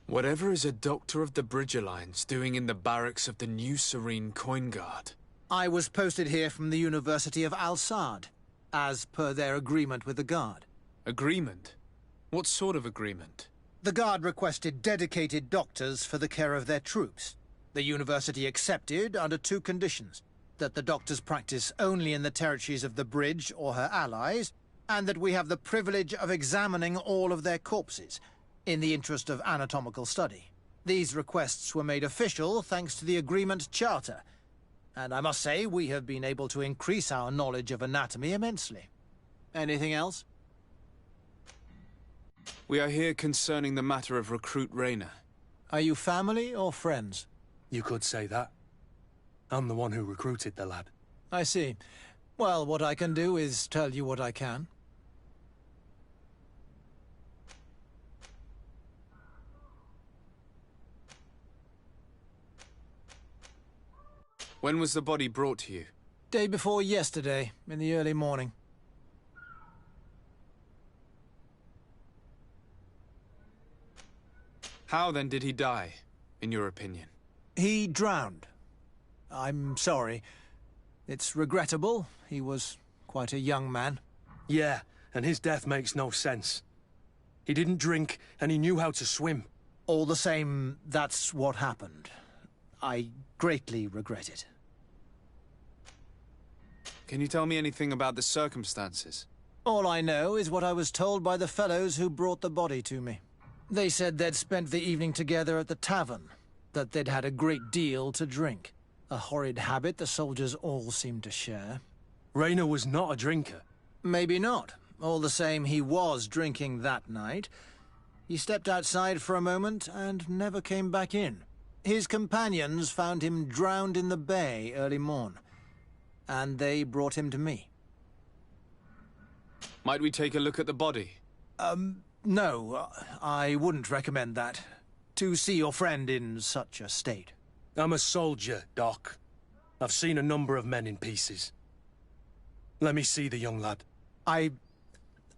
Whatever is a Doctor of the Bridge Alliance doing in the barracks of the New Serene Coin Guard? I was posted here from the University of Al-Sad, as per their agreement with the Guard. Agreement? What sort of agreement? The Guard requested dedicated doctors for the care of their troops. The University accepted under two conditions: that the doctors practice only in the territories of the Bridge or her allies, and that we have the privilege of examining all of their corpses, in the interest of anatomical study. These requests were made official thanks to the Agreement Charter, and I must say we have been able to increase our knowledge of anatomy immensely. Anything else? We are here concerning the matter of Recruit Rayner. Are you family or friends? You could say that. I'm the one who recruited the lad. I see. Well, what I can do is tell you what I can. When was the body brought to you? Day before yesterday, in the early morning. How then did he die, in your opinion? He drowned. I'm sorry. It's regrettable. He was quite a young man. Yeah, and his death makes no sense. He didn't drink, and he knew how to swim. All the same, that's what happened. I greatly regret it. Can you tell me anything about the circumstances? All I know is what I was told by the fellows who brought the body to me. They said they'd spent the evening together at the tavern, that they'd had a great deal to drink. A horrid habit the soldiers all seemed to share. Rayner was not a drinker. Maybe not. All the same, he was drinking that night. He stepped outside for a moment and never came back in. His companions found him drowned in the bay early morn, and they brought him to me. Might we take a look at the body? No, I wouldn't recommend that. To see your friend in such a state. I'm a soldier, Doc. I've seen a number of men in pieces. Let me see the young lad. I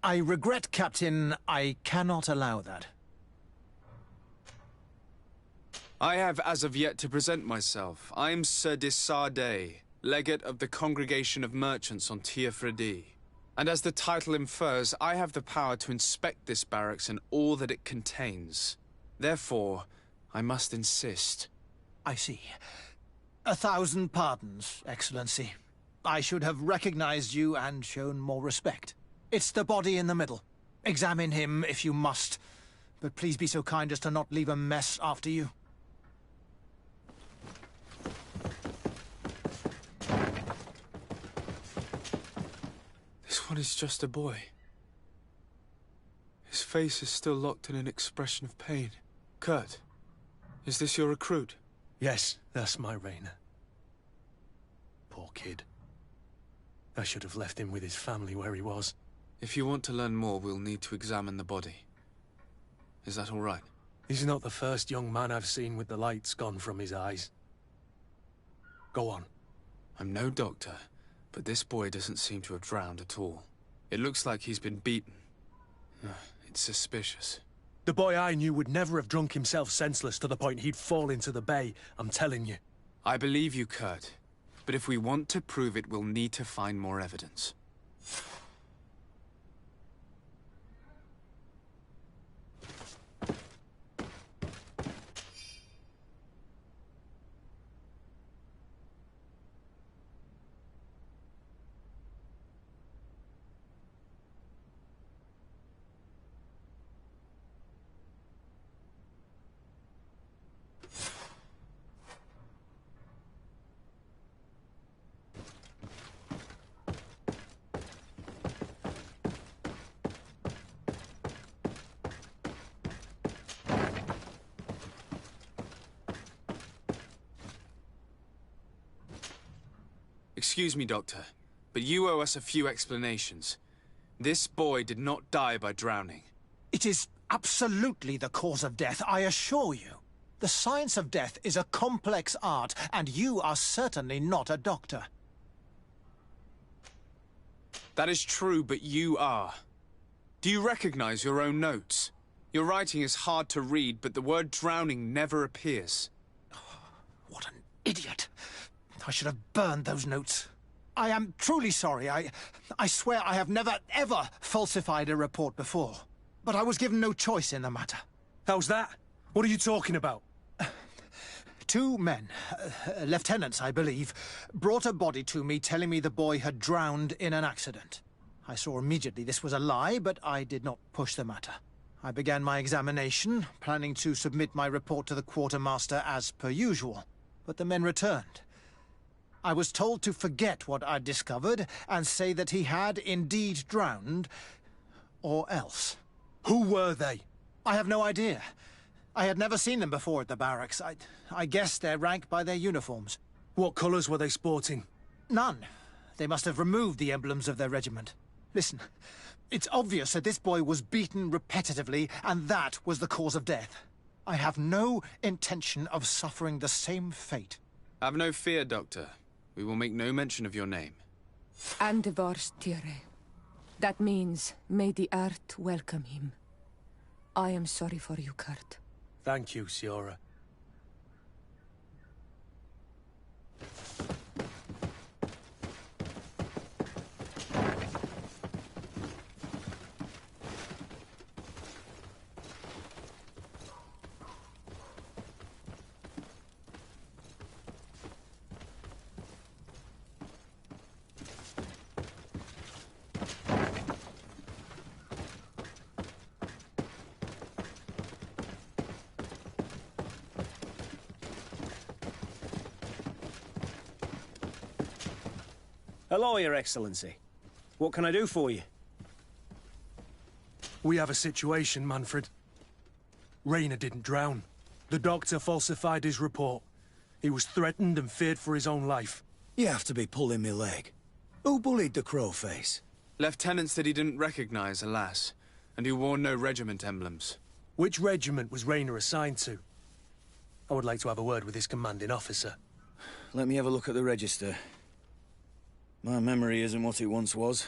regret, Captain. I cannot allow that. I have as of yet to present myself. I am Sir Desardet, legate of the Congregation of Merchants on Tir Fredi. And as the title infers, I have the power to inspect this barracks and all that it contains. Therefore, I must insist. I see. 1,000 pardons, Excellency. I should have recognized you and shown more respect. It's the body in the middle. Examine him if you must, but please be so kind as to not leave a mess after you. This one is just a boy. His face is still locked in an expression of pain. Kurt, is this your recruit? Yes, that's my Rayner. Poor kid. I should have left him with his family where he was. If you want to learn more, we'll need to examine the body. Is that all right? He's not the first young man I've seen with the lights gone from his eyes. Go on. I'm no doctor, but this boy doesn't seem to have drowned at all. It looks like he's been beaten. It's suspicious. The boy I knew would never have drunk himself senseless to the point he'd fall into the bay, I'm telling you. I believe you, Kurt. But if we want to prove it, we'll need to find more evidence. Excuse me, Doctor, but you owe us a few explanations. This boy did not die by drowning. It is absolutely the cause of death, I assure you. The science of death is a complex art, and you are certainly not a doctor. That is true, but you are. Do you recognize your own notes? Your writing is hard to read, but the word drowning never appears. What an idiot! I should have burned those notes. I am truly sorry. I swear I have never, ever falsified a report before. But I was given no choice in the matter. How's that? What are you talking about? 2 men, lieutenants, I believe, brought a body to me telling me the boy had drowned in an accident. I saw immediately this was a lie, but I did not push the matter. I began my examination, planning to submit my report to the quartermaster as per usual. But the men returned. I was told to forget what I'd discovered and say that he had indeed drowned, or else. Who were they? I have no idea. I had never seen them before at the barracks. I guessed their rank by their uniforms. What colours were they sporting? None. They must have removed the emblems of their regiment. Listen, it's obvious that this boy was beaten repetitively, and that was the cause of death. I have no intention of suffering the same fate. Have no fear, Doctor. We will make no mention of your name. Andevars Tire. That means, may the earth welcome him. I am sorry for you, Kurt. Thank you, Siora. Hello, Your Excellency. What can I do for you? We have a situation, Manfred. Rainer didn't drown. The doctor falsified his report. He was threatened and feared for his own life. You have to be pulling me leg. Who bullied the crowface? Lieutenants that he didn't recognize, alas, and who wore no regiment emblems. Which regiment was Rainer assigned to? I would like to have a word with his commanding officer. Let me have a look at the register. My memory isn't what it once was.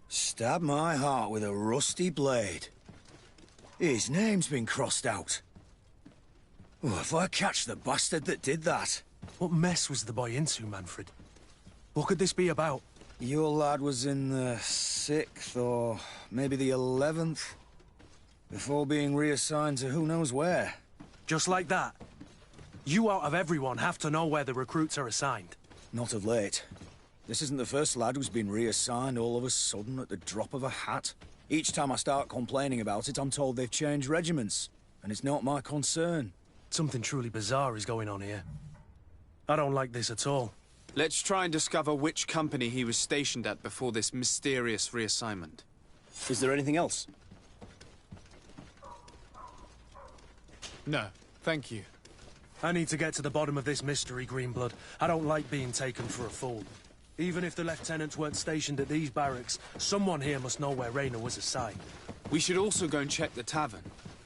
Stab my heart with a rusty blade. His name's been crossed out. Oh, if I catch the bastard that did that. What mess was the boy into, Manfred? What could this be about? Your lad was in the 6th or maybe the 11th, before being reassigned to who knows where. Just like that? You out of everyone have to know where the recruits are assigned. Not of late. This isn't the first lad who's been reassigned all of a sudden at the drop of a hat. Each time I start complaining about it, I'm told they've changed regiments, and it's not my concern. Something truly bizarre is going on here. I don't like this at all. Let's try and discover which company he was stationed at before this mysterious reassignment. Is there anything else? No, thank you. I need to get to the bottom of this mystery, Greenblood. I don't like being taken for a fool. Even if the lieutenants weren't stationed at these barracks, someone here must know where Rainer was assigned. We should also go and check the tavern.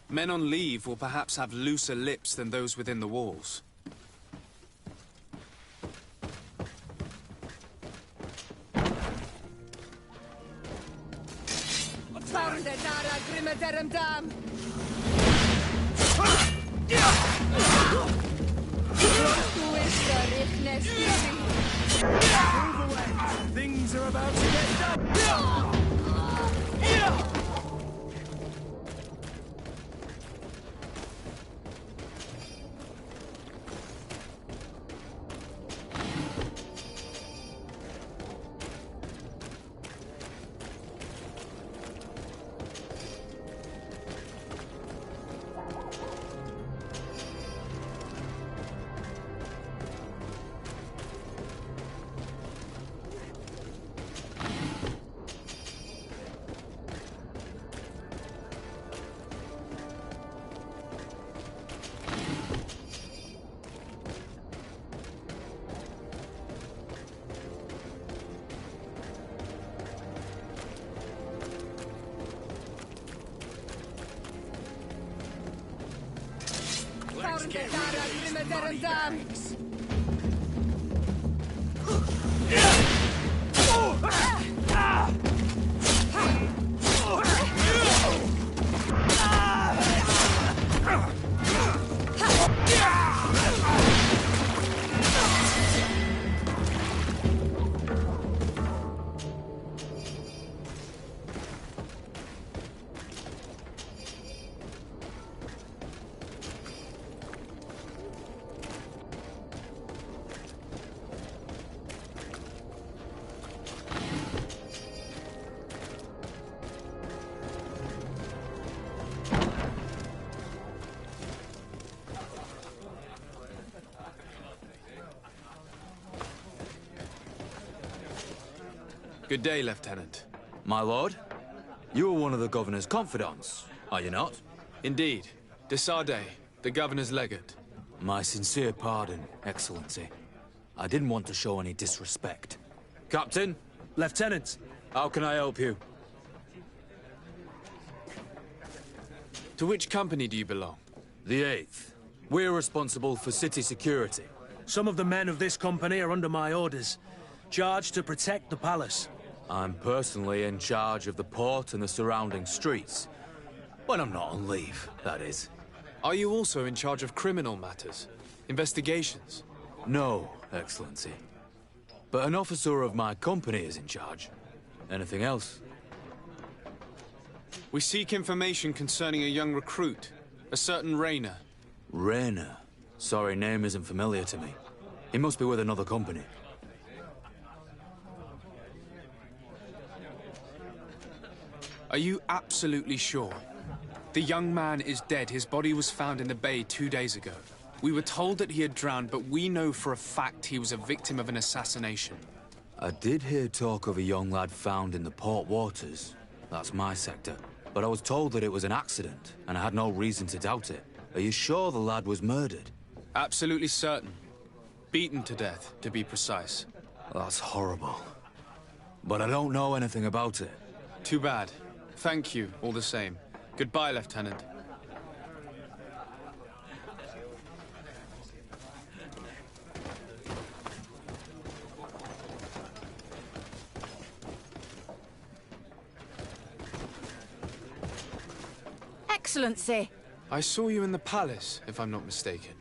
Men on leave will perhaps have looser lips than those within the walls. Things are about to get done! Good day, Lieutenant. My lord? You are one of the governor's confidants, are you not? Indeed. De Sardet, the governor's legate. My sincere pardon, Excellency. I didn't want to show any disrespect. Captain? Lieutenant. How can I help you? To which company do you belong? The 8th. We're responsible for city security. Some of the men of this company are under my orders, charged to protect the palace. I'm personally in charge of the port and the surrounding streets. When I'm not on leave, that is. Are you also in charge of criminal matters? Investigations? No, Excellency. But an officer of my company is in charge. Anything else? We seek information concerning a young recruit, a certain Rayner. Rayner? Sorry, name isn't familiar to me. He must be with another company. Are you absolutely sure? The young man is dead. His body was found in the bay 2 days ago. We were told that he had drowned, but we know for a fact he was a victim of an assassination. I did hear talk of a young lad found in the port waters. That's my sector. But I was told that it was an accident, and I had no reason to doubt it. Are you sure the lad was murdered? Absolutely certain. Beaten to death, to be precise. That's horrible. But I don't know anything about it. Too bad. Thank you, all the same. Goodbye, Lieutenant. Excellency! I saw you in the palace, if I'm not mistaken.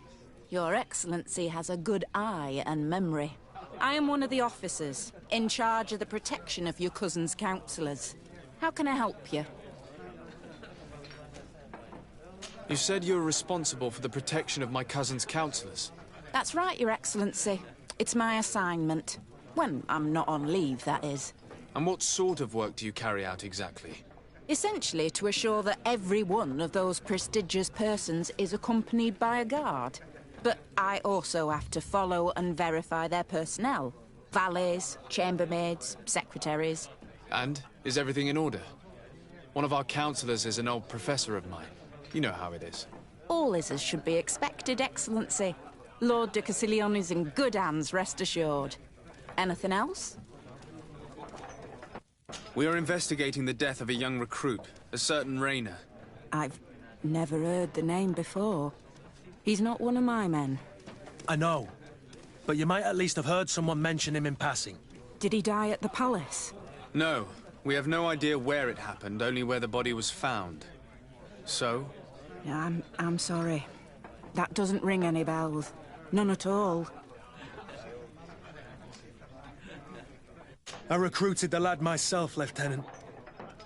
Your Excellency has a good eye and memory. I am one of the officers, in charge of the protection of your cousin's councillors. How can I help you? You said you were responsible for the protection of my cousin's councillors. That's right, Your Excellency. It's my assignment. When I'm not on leave, that is. And what sort of work do you carry out exactly? Essentially to assure that every one of those prestigious persons is accompanied by a guard. But I also have to follow and verify their personnel. Valets, chambermaids, secretaries. And is everything in order? One of our councillors is an old professor of mine. You know how it is. All is as should be expected, Excellency. Lord de Castiglione is in good hands, rest assured. Anything else? We are investigating the death of a young recruit, a certain Rayner. I've never heard the name before. He's not one of my men. I know. But you might at least have heard someone mention him in passing. Did he die at the palace? No. We have no idea where it happened, only where the body was found. So? I'm sorry. That doesn't ring any bells. None at all. I recruited the lad myself, Lieutenant.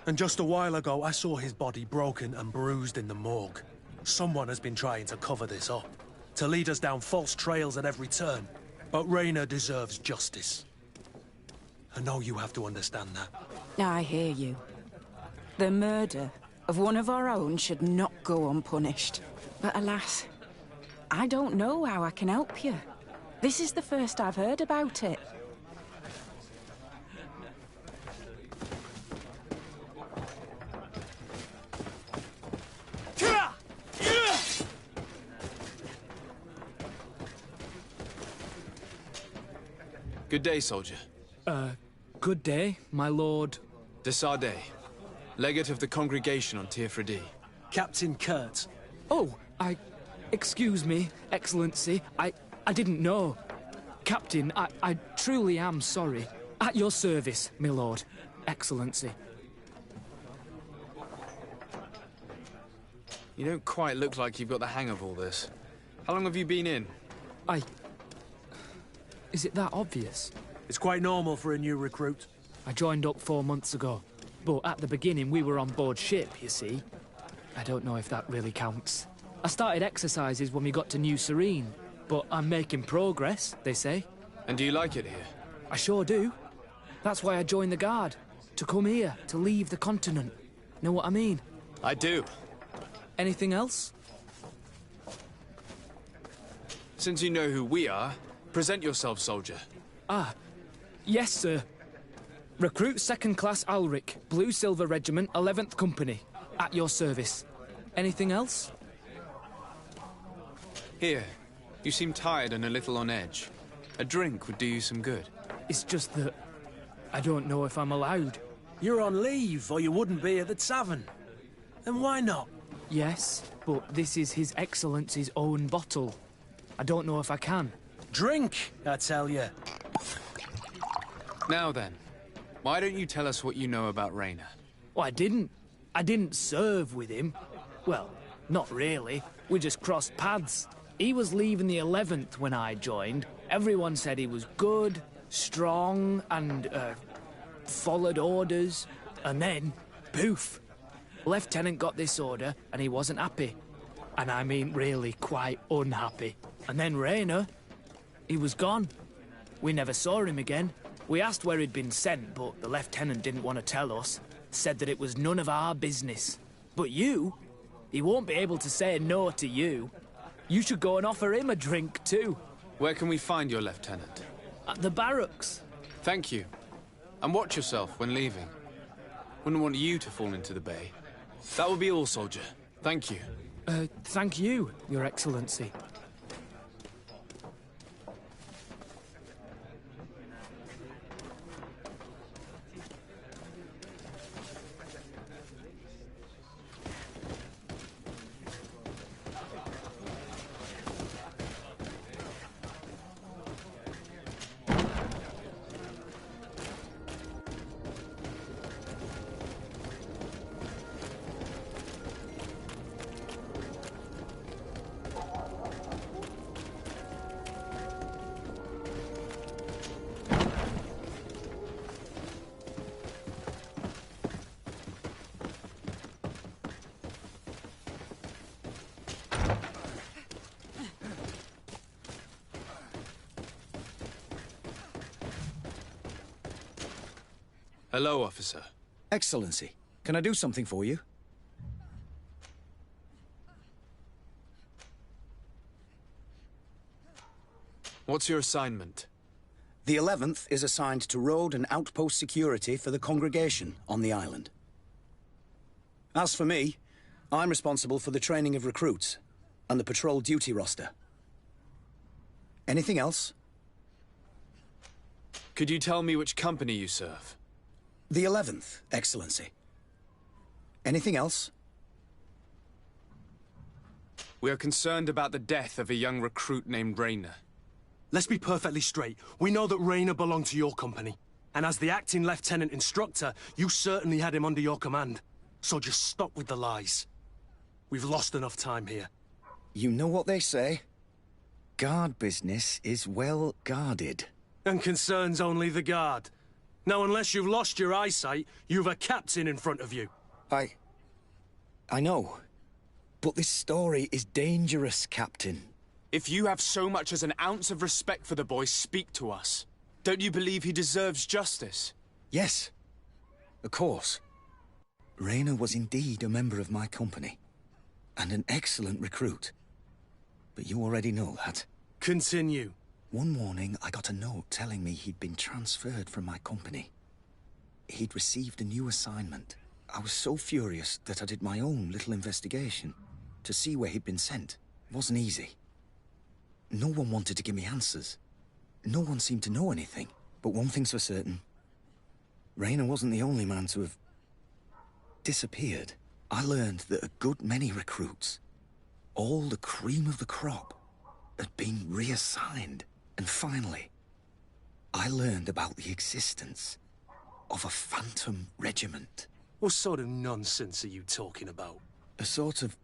And just a while ago, I saw his body broken and bruised in the morgue. Someone has been trying to cover this up, to lead us down false trails at every turn. But Rayner deserves justice. I know you have to understand that. I hear you. The murder of one of our own should not go unpunished. But alas, I don't know how I can help you. This is the first I've heard about it. Good day, soldier. Good day, my lord. De Sardet, legate of the congregation on Tirfredi. Captain Kurt. Oh, Excuse me, Excellency. I didn't know. Captain, I truly am sorry. At your service, my lord. Excellency. You don't quite look like you've got the hang of all this. How long have you been in? Is it that obvious? It's quite normal for a new recruit. I joined up 4 months ago. But at the beginning, we were on board ship, you see. I don't know if that really counts. I started exercises when we got to New Serene. But I'm making progress, they say. And do you like it here? I sure do. That's why I joined the Guard. To come here, to leave the continent. Know what I mean? I do. Anything else? Since you know who we are, present yourself, soldier. Ah, yes, sir. Recruit 2nd Class Alric, Blue Silver Regiment, 11th Company. At your service. Anything else? Here. You seem tired and a little on edge. A drink would do you some good. It's just that I don't know if I'm allowed. You're on leave, or you wouldn't be at the tavern. And why not? Yes, but this is His Excellency's own bottle. I don't know if I can. Drink, I tell you. Now then, why don't you tell us what you know about Rayner? Well, I didn't serve with him. Well, not really. We just crossed paths. He was leaving the 11th when I joined. Everyone said he was good, strong, and, followed orders. And then, poof. Lieutenant got this order, and he wasn't happy. And I mean really quite unhappy. And then Rayner, he was gone. We never saw him again. We asked where he'd been sent, but the lieutenant didn't want to tell us. Said that it was none of our business. But you, he won't be able to say no to you. You should go and offer him a drink too. Where can we find your lieutenant? At the barracks. Thank you. And watch yourself when leaving. Wouldn't want you to fall into the bay. That will be all, soldier. Thank you. Thank you, Your Excellency. Hello, officer. Excellency, can I do something for you? What's your assignment? The 11th is assigned to road and outpost security for the congregation on the island. As for me, I'm responsible for the training of recruits and the patrol duty roster. Anything else? Could you tell me which company you serve? The 11th, Excellency. Anything else? We are concerned about the death of a young recruit named Rayner. Let's be perfectly straight. We know that Rayner belonged to your company. And as the acting lieutenant instructor, you certainly had him under your command. So just stop with the lies. We've lost enough time here. You know what they say? Guard business is well guarded. And concerns only the guard. Now, unless you've lost your eyesight, you've a captain in front of you. I know. But this story is dangerous, Captain. If you have so much as an ounce of respect for the boy, speak to us. Don't you believe he deserves justice? Yes. Of course. Rayner was indeed a member of my company. And an excellent recruit. But you already know that. Continue. One morning, I got a note telling me he'd been transferred from my company. He'd received a new assignment. I was so furious that I did my own little investigation to see where he'd been sent. It wasn't easy. No one wanted to give me answers. No one seemed to know anything. But one thing's for certain. Rayner wasn't the only man to have disappeared. I learned that a good many recruits all the cream of the crop had been reassigned. And finally, I learned about the existence of a phantom regiment. What sort of nonsense are you talking about? A sort of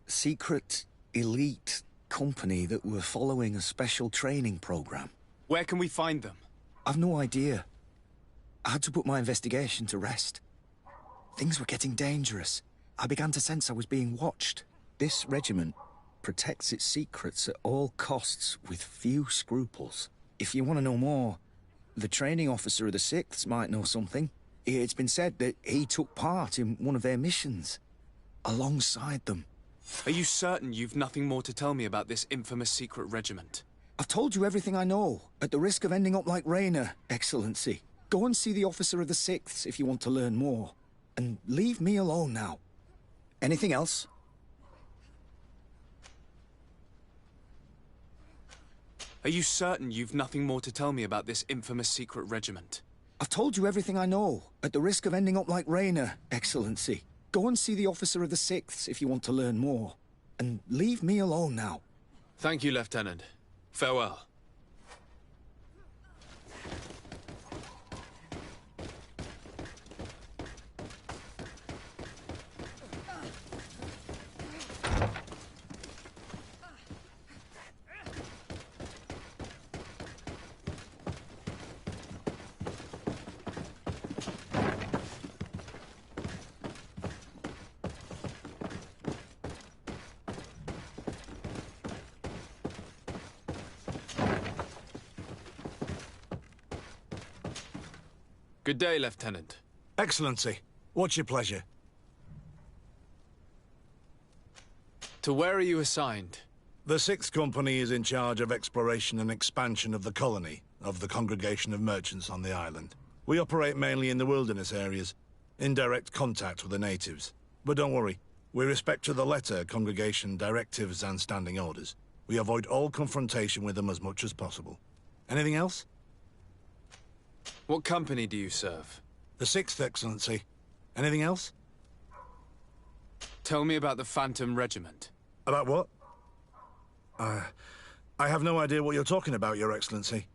secret, elite company that were following a special training program. Where can we find them? I've no idea. I had to put my investigation to rest. Things were getting dangerous. I began to sense I was being watched. This regiment protects its secrets at all costs with few scruples. If you want to know more, the training officer of the 6th might know something. It's been said that he took part in one of their missions, alongside them. Are you certain you've nothing more to tell me about this infamous secret regiment? I've told you everything I know, at the risk of ending up like Rayner, Excellency. Go and see the officer of the 6th if you want to learn more. And leave me alone now. Anything else? Are you certain you've nothing more to tell me about this infamous secret regiment? I've told you everything I know, at the risk of ending up like Rayner, Excellency. Go and see the officer of the 6th if you want to learn more. And leave me alone now. Thank you, Lieutenant. Farewell. Good day, Lieutenant. Excellency, what's your pleasure? To where are you assigned? The 6th Company is in charge of exploration and expansion of the colony of the Congregation of Merchants on the island. We operate mainly in the wilderness areas, in direct contact with the natives. But don't worry, we respect to the letter Congregation directives and standing orders. We avoid all confrontation with them as much as possible. Anything else? What company do you serve? The 6th, Excellency. Anything else? Tell me about the Phantom Regiment. About what? I have no idea what you're talking about, Your Excellency.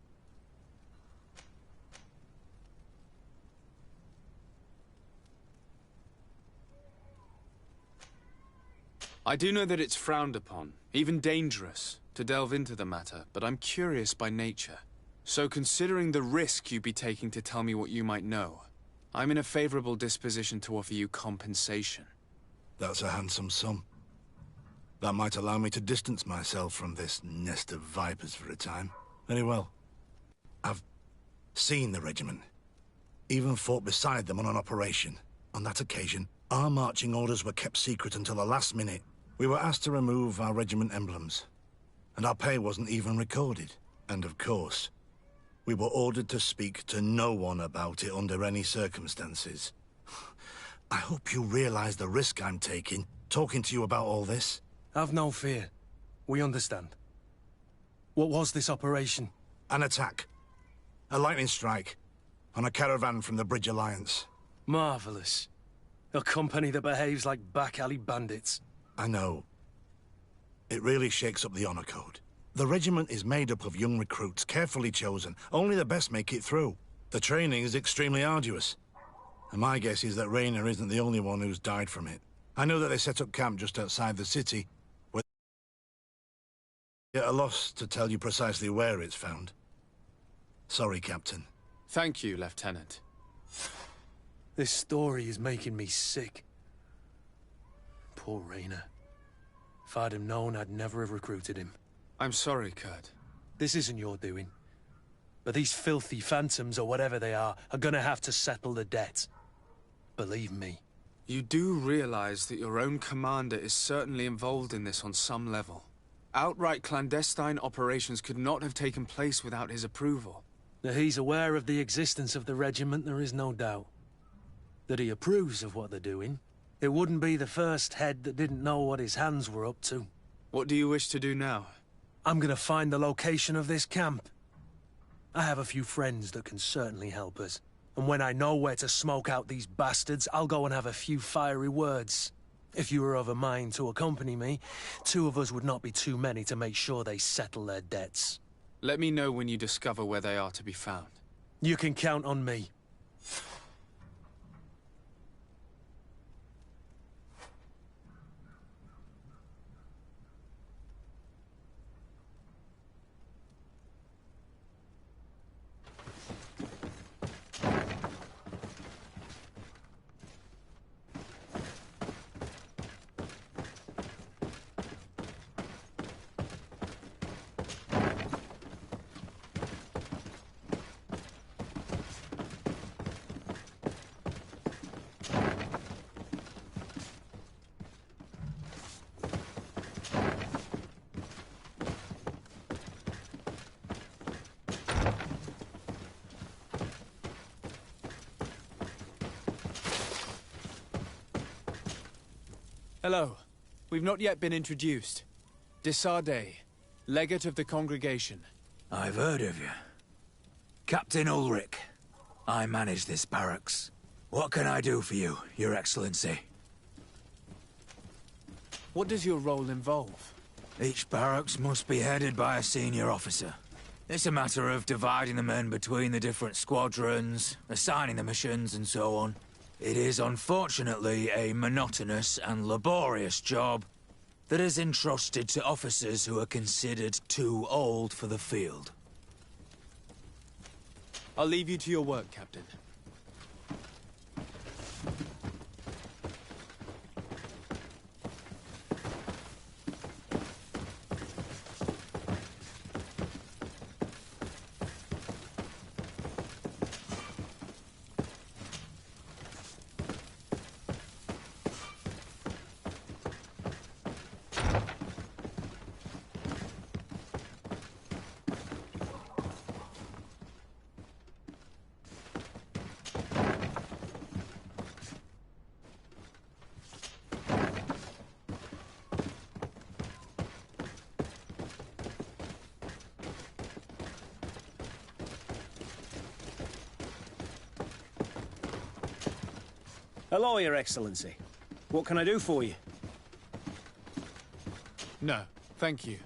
I do know that it's frowned upon, even dangerous, to delve into the matter, but I'm curious by nature. So considering the risk you'd be taking to tell me what you might know, I'm in a favorable disposition to offer you compensation. That's a handsome sum. That might allow me to distance myself from this nest of vipers for a time. Very well. I've seen the regiment. Even fought beside them on an operation. On that occasion, our marching orders were kept secret until the last minute. We were asked to remove our regiment emblems, and our pay wasn't even recorded. And of course, we were ordered to speak to no one about it under any circumstances. I hope you realize the risk I'm taking, talking to you about all this. Have no fear. We understand. What was this operation? An attack. A lightning strike. On a caravan from the Bridge Alliance. Marvelous. A company that behaves like back-alley bandits. I know. It really shakes up the honor code. The regiment is made up of young recruits, carefully chosen. Only the best make it through. The training is extremely arduous. And my guess is that Rayner isn't the only one who's died from it. I know that they set up camp just outside the city, where at a loss to tell you precisely where it's found. Sorry, Captain. Thank you, Lieutenant. This story is making me sick. Poor Rayner. If I'd have known, I'd never have recruited him. I'm sorry, Kurt. This isn't your doing. But these filthy phantoms, or whatever they are gonna have to settle the debt. Believe me. You do realize that your own commander is certainly involved in this on some level. Outright clandestine operations could not have taken place without his approval. That he's aware of the existence of the regiment, there is no doubt. That he approves of what they're doing. It wouldn't be the first head that didn't know what his hands were up to. What do you wish to do now? I'm gonna find the location of this camp. I have a few friends that can certainly help us. And when I know where to smoke out these bastards, I'll go and have a few fiery words. If you were of a mind to accompany me, 2 of us would not be too many to make sure they settle their debts. Let me know when you discover where they are to be found. You can count on me. Hello. We've not yet been introduced. Desarde, legate of the congregation. I've heard of you. Captain Ulrich. I manage this barracks. What can I do for you, Your Excellency? What does your role involve? Each barracks must be headed by a senior officer. It's a matter of dividing the men between the different squadrons, assigning the missions, and so on. It is unfortunately a monotonous and laborious job that is entrusted to officers who are considered too old for the field. I'll leave you to your work, Captain. Hello, Your Excellency. What can I do for you? No, thank you.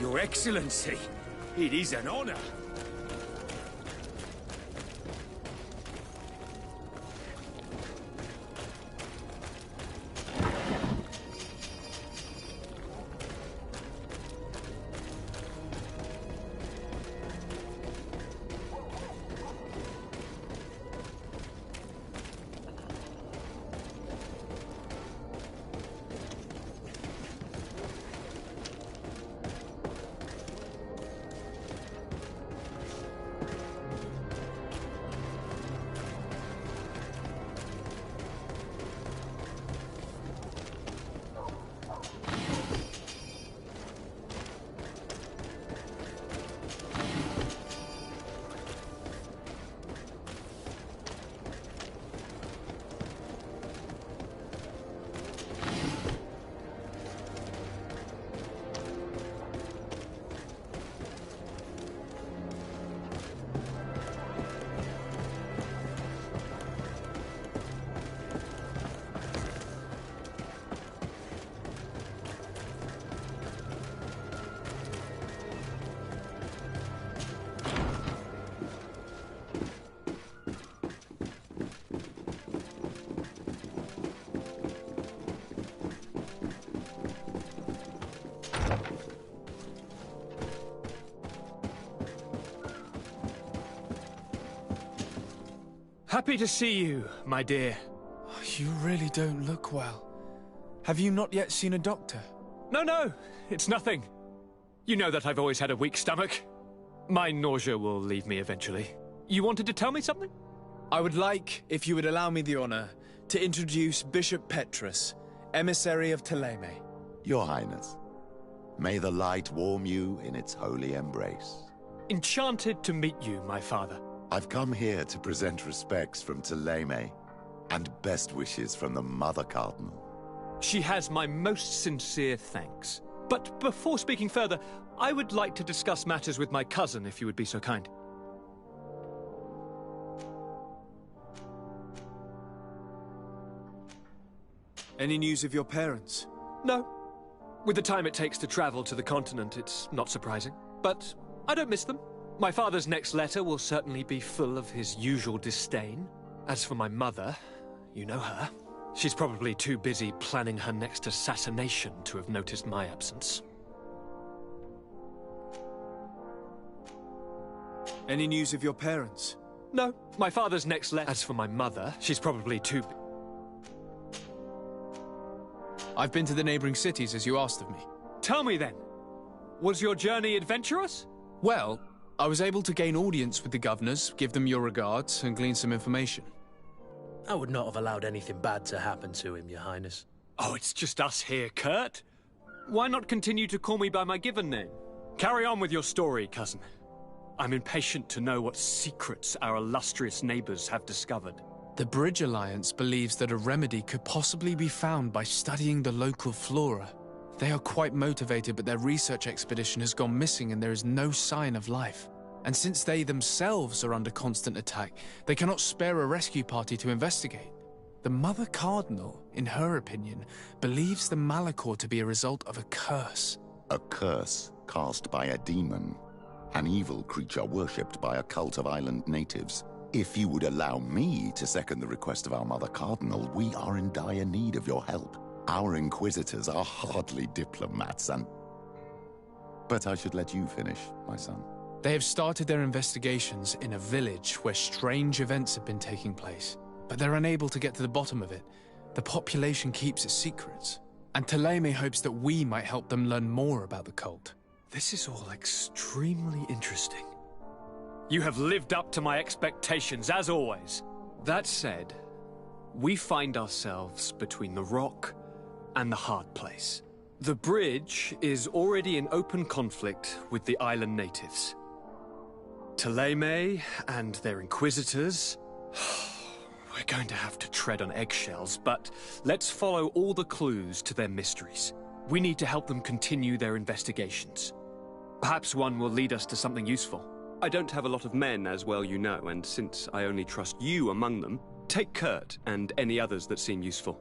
Your Excellency, it is an honor. Happy to see you, my dear. You really don't look well. Have you not yet seen a doctor? No, it's nothing. You know that I've always had a weak stomach. My nausea will leave me eventually. You wanted to tell me something? I would like, if you would allow me the honor, to introduce Bishop Petrus, emissary of Thélème. Your Highness, may the light warm you in its holy embrace. Enchanted to meet you, my father. I've come here to present respects from Thélème and best wishes from the Mother Cardinal. She has my most sincere thanks. But before speaking further, I would like to discuss matters with my cousin, if you would be so kind. Any news of your parents? No. With the time it takes to travel to the continent, it's not surprising. But I don't miss them. My father's next letter will certainly be full of his usual disdain. As for my mother, you know her. She's probably too busy planning her next assassination to have noticed my absence. Any news of your parents? No. My father's next letter... As for my mother, she's probably too... I've been to the neighboring cities as you asked of me. Tell me then, was your journey adventurous? Well, I was able to gain audience with the governors, give them your regards, and glean some information. I would not have allowed anything bad to happen to him, Your Highness. Oh, it's just us here, Kurt. Why not continue to call me by my given name? Carry on with your story, cousin. I'm impatient to know what secrets our illustrious neighbors have discovered. The Bridge Alliance believes that a remedy could possibly be found by studying the local flora. They are quite motivated, but their research expedition has gone missing and there is no sign of life. And since they themselves are under constant attack, they cannot spare a rescue party to investigate. The Mother Cardinal, in her opinion, believes the Malachor to be a result of a curse. A curse cast by a demon. An evil creature worshipped by a cult of island natives. If you would allow me to second the request of our Mother Cardinal, we are in dire need of your help. Our inquisitors are hardly diplomats But I should let you finish, my son. They have started their investigations in a village where strange events have been taking place, but they're unable to get to the bottom of it. The population keeps its secrets, and Thélème hopes that we might help them learn more about the cult. This is all extremely interesting. You have lived up to my expectations, as always. That said, we find ourselves between the rock and the hard place. The bridge is already in open conflict with the island natives. Thélème and their inquisitors... We're going to have to tread on eggshells, but let's follow all the clues to their mysteries. We need to help them continue their investigations. Perhaps one will lead us to something useful. I don't have a lot of men, as well you know, and since I only trust you among them, take Kurt and any others that seem useful.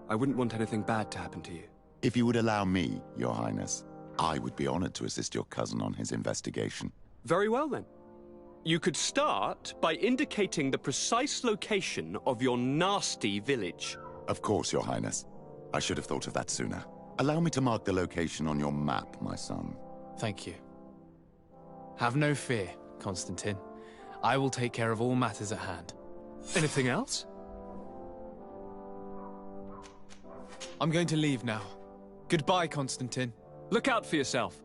I wouldn't want anything bad to happen to you. If you would allow me, Your Highness, I would be honored to assist your cousin on his investigation. Very well, then. You could start by indicating the precise location of your nasty village. Of course, Your Highness. I should have thought of that sooner. Allow me to mark the location on your map, my son. Thank you. Have no fear, Constantine. I will take care of all matters at hand. Anything else? I'm going to leave now. Goodbye, Constantine. Look out for yourself.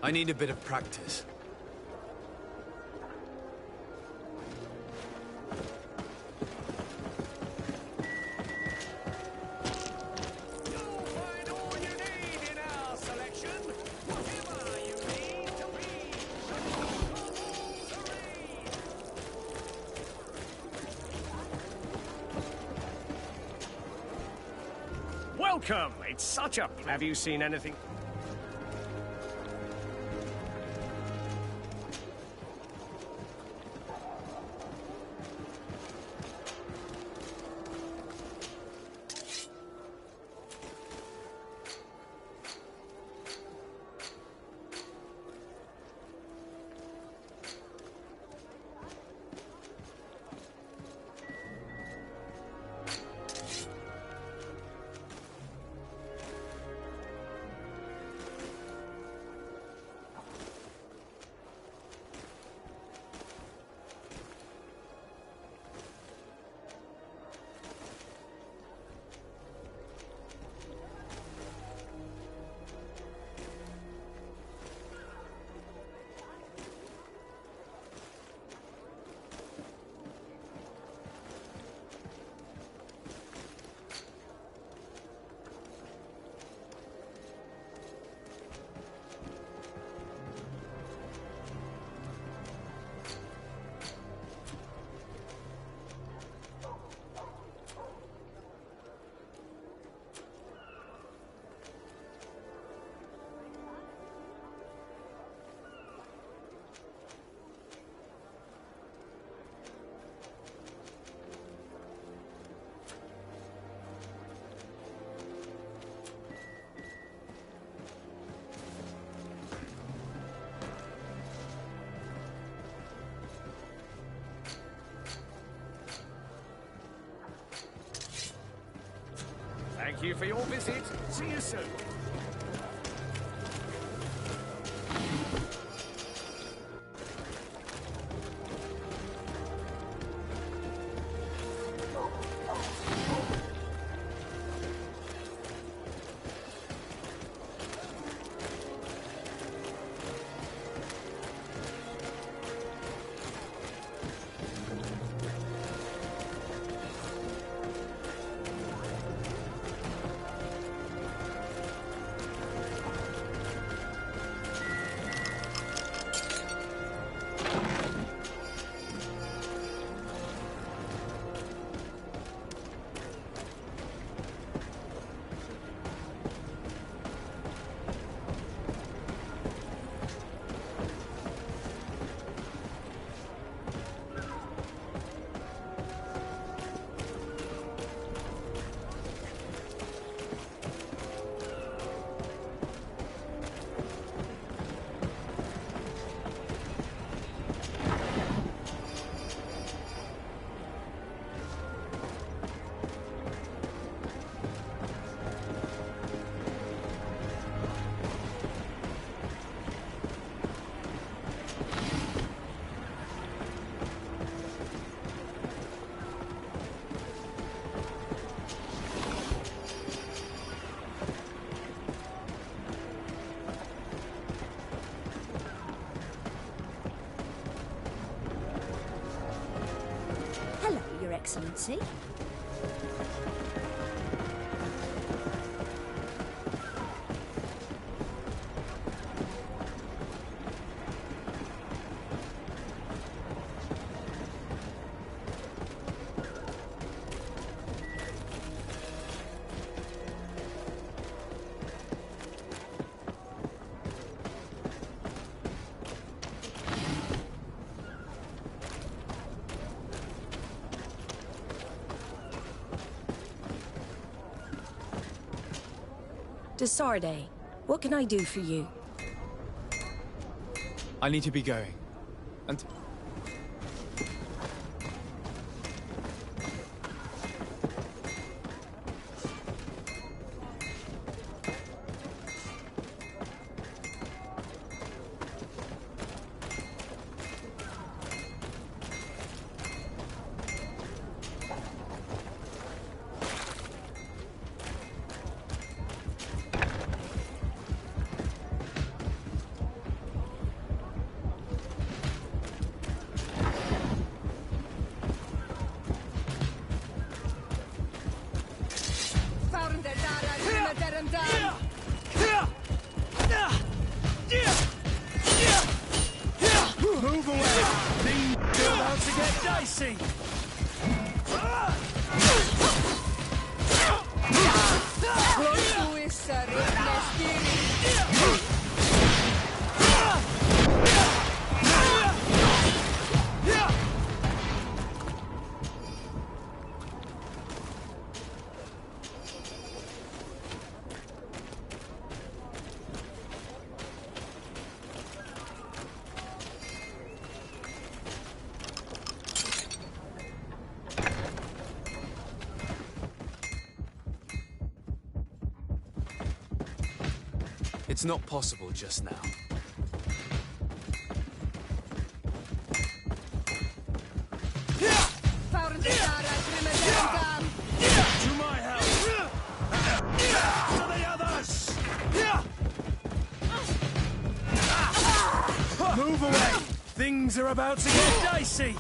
I need a bit of practice. Welcome! It's such a... Have you seen anything? Thank you for your visit. See you soon. Excellency. Desarde, what can I do for you? I need to be going. And... Move away! Things are about to get dicey! It's not possible just now. To my help! To the others! Move away! Things are about to get dicey!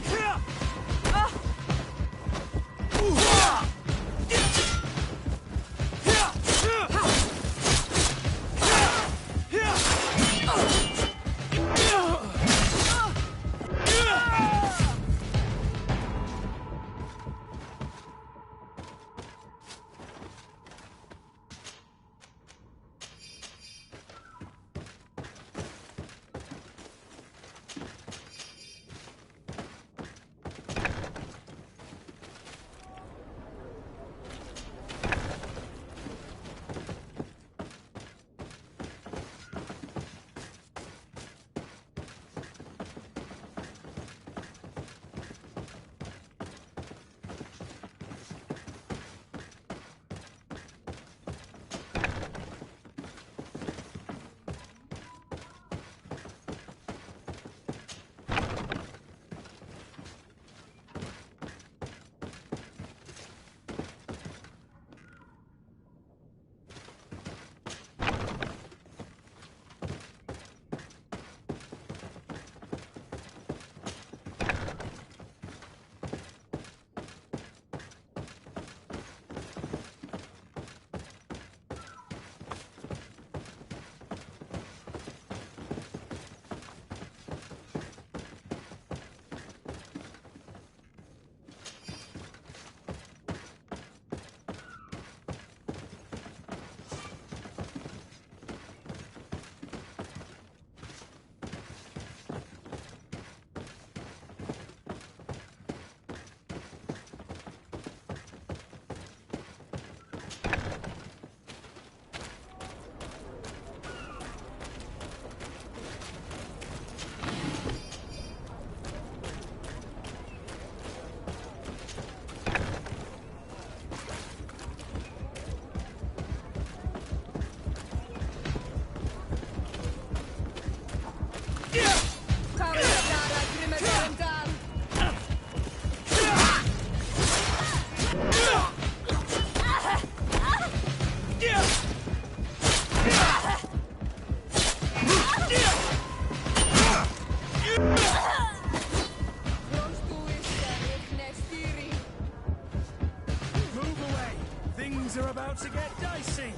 are about to get dicey.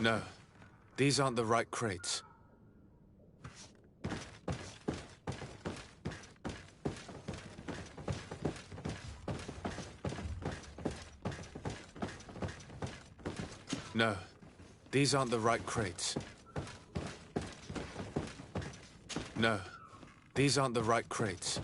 No, these aren't the right crates. No, these aren't the right crates. No, these aren't the right crates.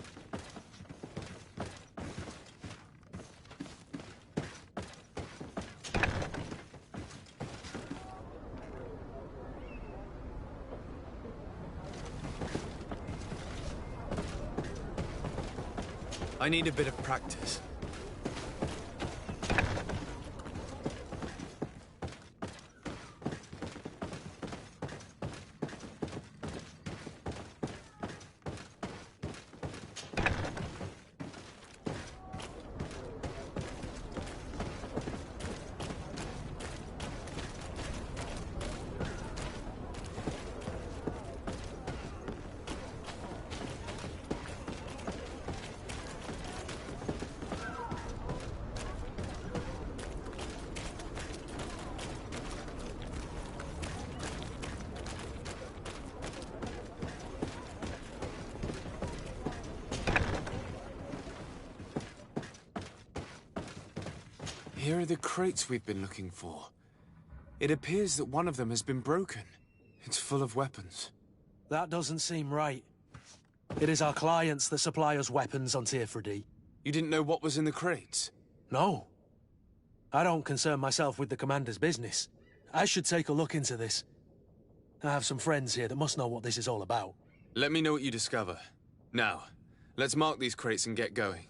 I need a bit of practice. Here are the crates we've been looking for. It appears that one of them has been broken. It's full of weapons. That doesn't seem right. It is our clients that supply us weapons on Teerfredy. You didn't know what was in the crates? No. I don't concern myself with the commander's business. I should take a look into this. I have some friends here that must know what this is all about. Let me know what you discover. Now, let's mark these crates and get going.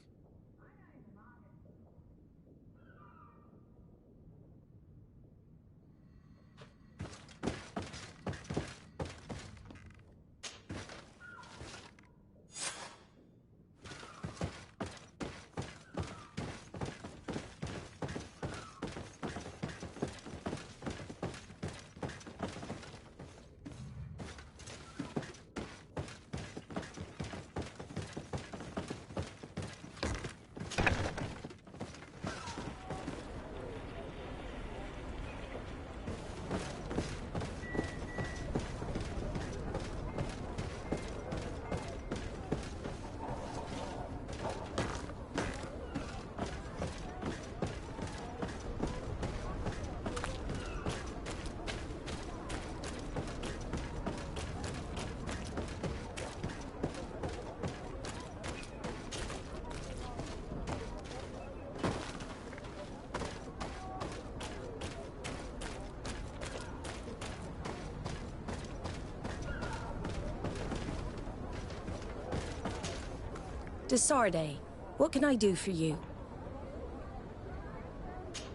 Desarde, what can I do for you?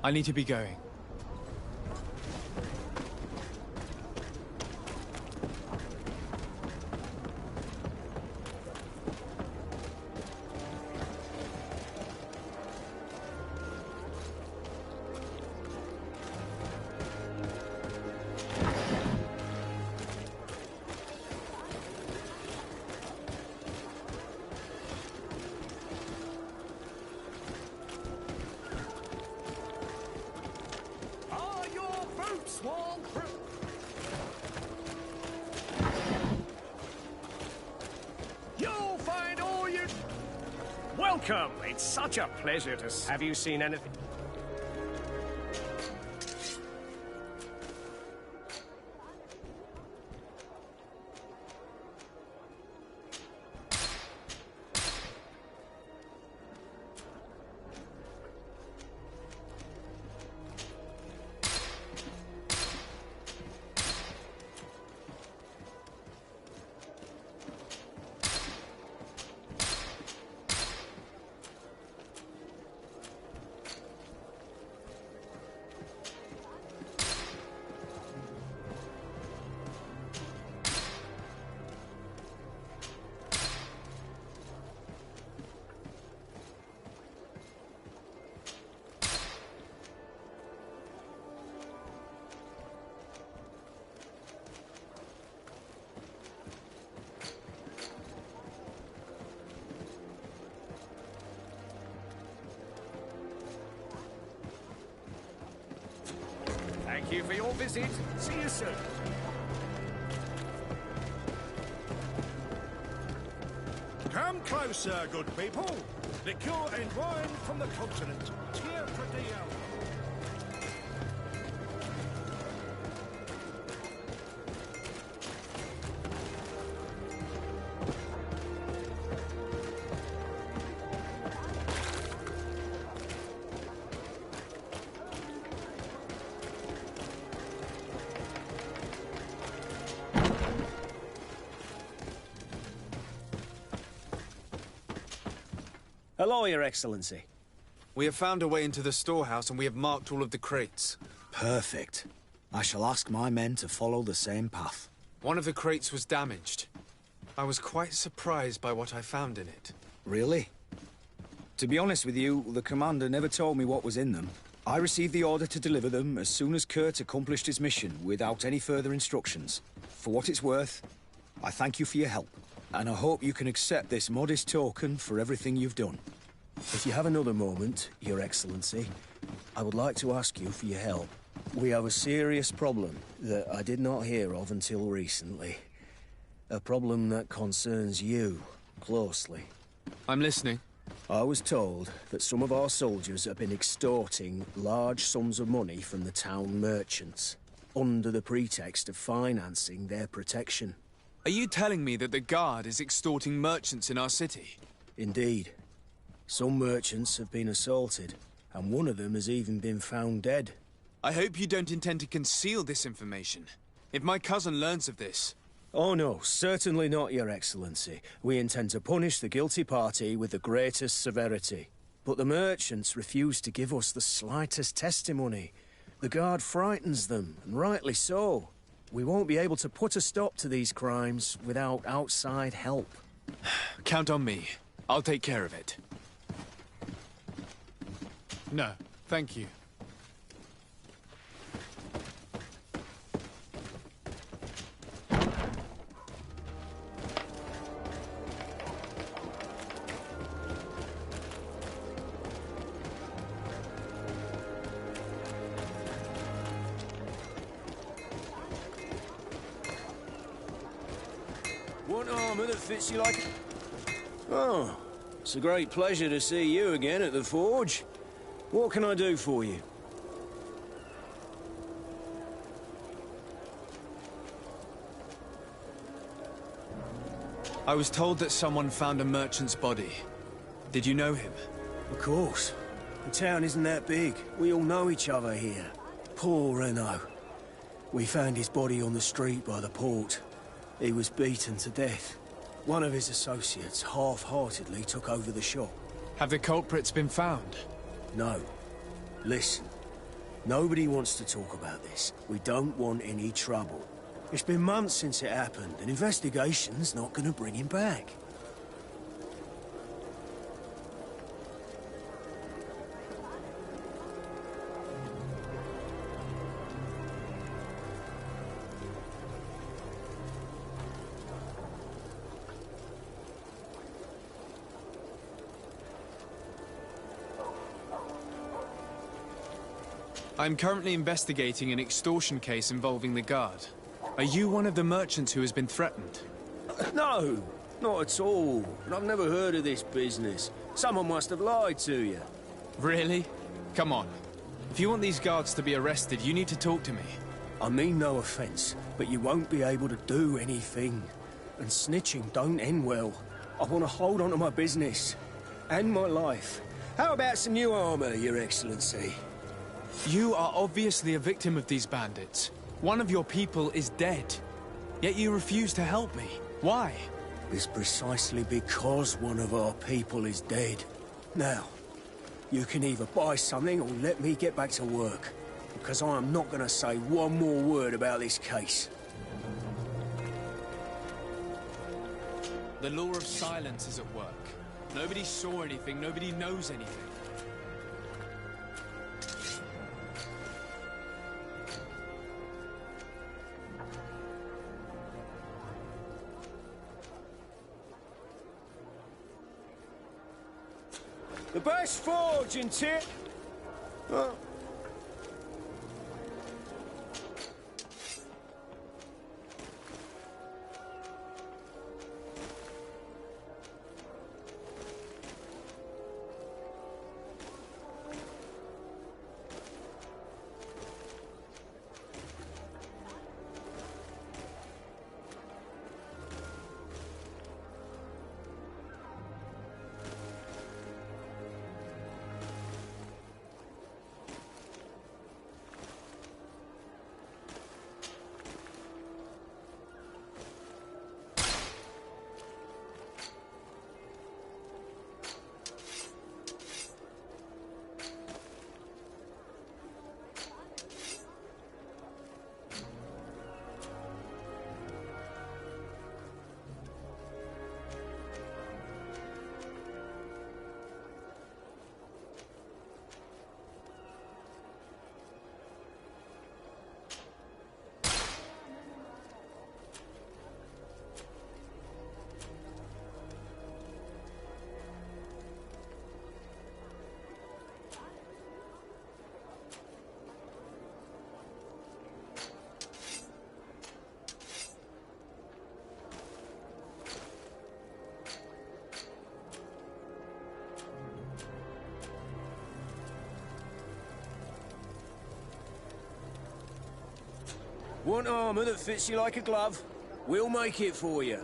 I need to be going. Welcome! It's such a pleasure to... Have you seen anything? you for your visit. See you soon. Come closer, good people. Liqueur and wine from the continent. Cheer for DL. Hello, Your Excellency. We have found a way into the storehouse and we have marked all of the crates. Perfect. I shall ask my men to follow the same path. One of the crates was damaged. I was quite surprised by what I found in it. Really? To be honest with you, the commander never told me what was in them. I received the order to deliver them as soon as Kurt accomplished his mission, without any further instructions. For what it's worth, I thank you for your help, and I hope you can accept this modest token for everything you've done. If you have another moment, Your Excellency, I would like to ask you for your help. We have a serious problem that I did not hear of until recently. A problem that concerns you closely. I'm listening. I was told that some of our soldiers have been extorting large sums of money from the town merchants, under the pretext of financing their protection. Are you telling me that the Guard is extorting merchants in our city? Indeed. Some merchants have been assaulted, and one of them has even been found dead. I hope you don't intend to conceal this information. If my cousin learns of this... Oh no, certainly not, Your Excellency. We intend to punish the guilty party with the greatest severity. But the merchants refuse to give us the slightest testimony. The Guard frightens them, and rightly so. We won't be able to put a stop to these crimes without outside help. Count on me. I'll take care of it. No, thank you. One armour that fits you like... Oh, it's a great pleasure to see you again at the forge. What can I do for you? I was told that someone found a merchant's body. Did you know him? Of course. The town isn't that big. We all know each other here. Poor Renault. We found his body on the street by the port. He was beaten to death. One of his associates half-heartedly took over the shop. Have the culprits been found? No. Listen. Nobody wants to talk about this. We don't want any trouble. It's been months since it happened. An investigation's not going to bring him back. I'm currently investigating an extortion case involving the Guard. Are you one of the merchants who has been threatened? No, not at all. But I've never heard of this business. Someone must have lied to you. Really? Come on. If you want these guards to be arrested, you need to talk to me. I mean no offense, but you won't be able to do anything. And snitching don't end well. I want to hold on to my business. And my life. How about some new armor, Your Excellency? You are obviously a victim of these bandits. One of your people is dead. Yet you refuse to help me. Why? It's precisely because one of our people is dead. Now, you can either buy something or let me get back to work. Because I am not going to say one more word about this case. The law of silence is at work. Nobody saw anything, nobody knows anything. The best forge in Tyr... Oh. Want armour that fits you like a glove? We'll make it for you.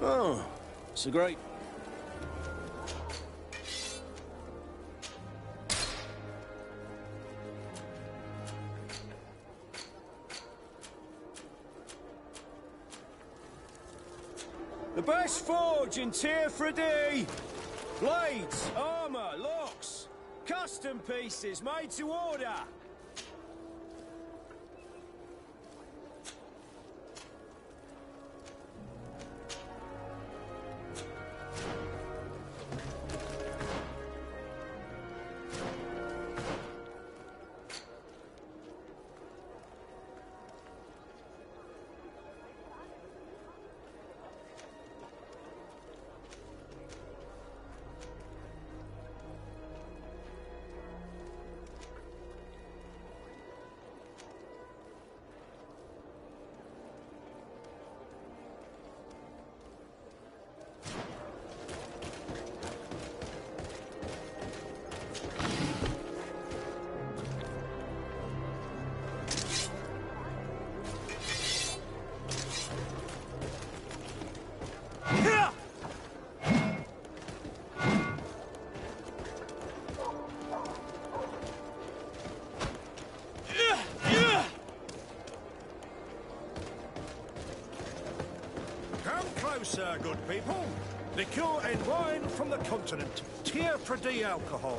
Oh, so great. The best forge in Tier 3D. Blades, armour, locks, custom pieces made to order. Closer, good people. Liqueur and wine from the continent. Tier 3D alcohol.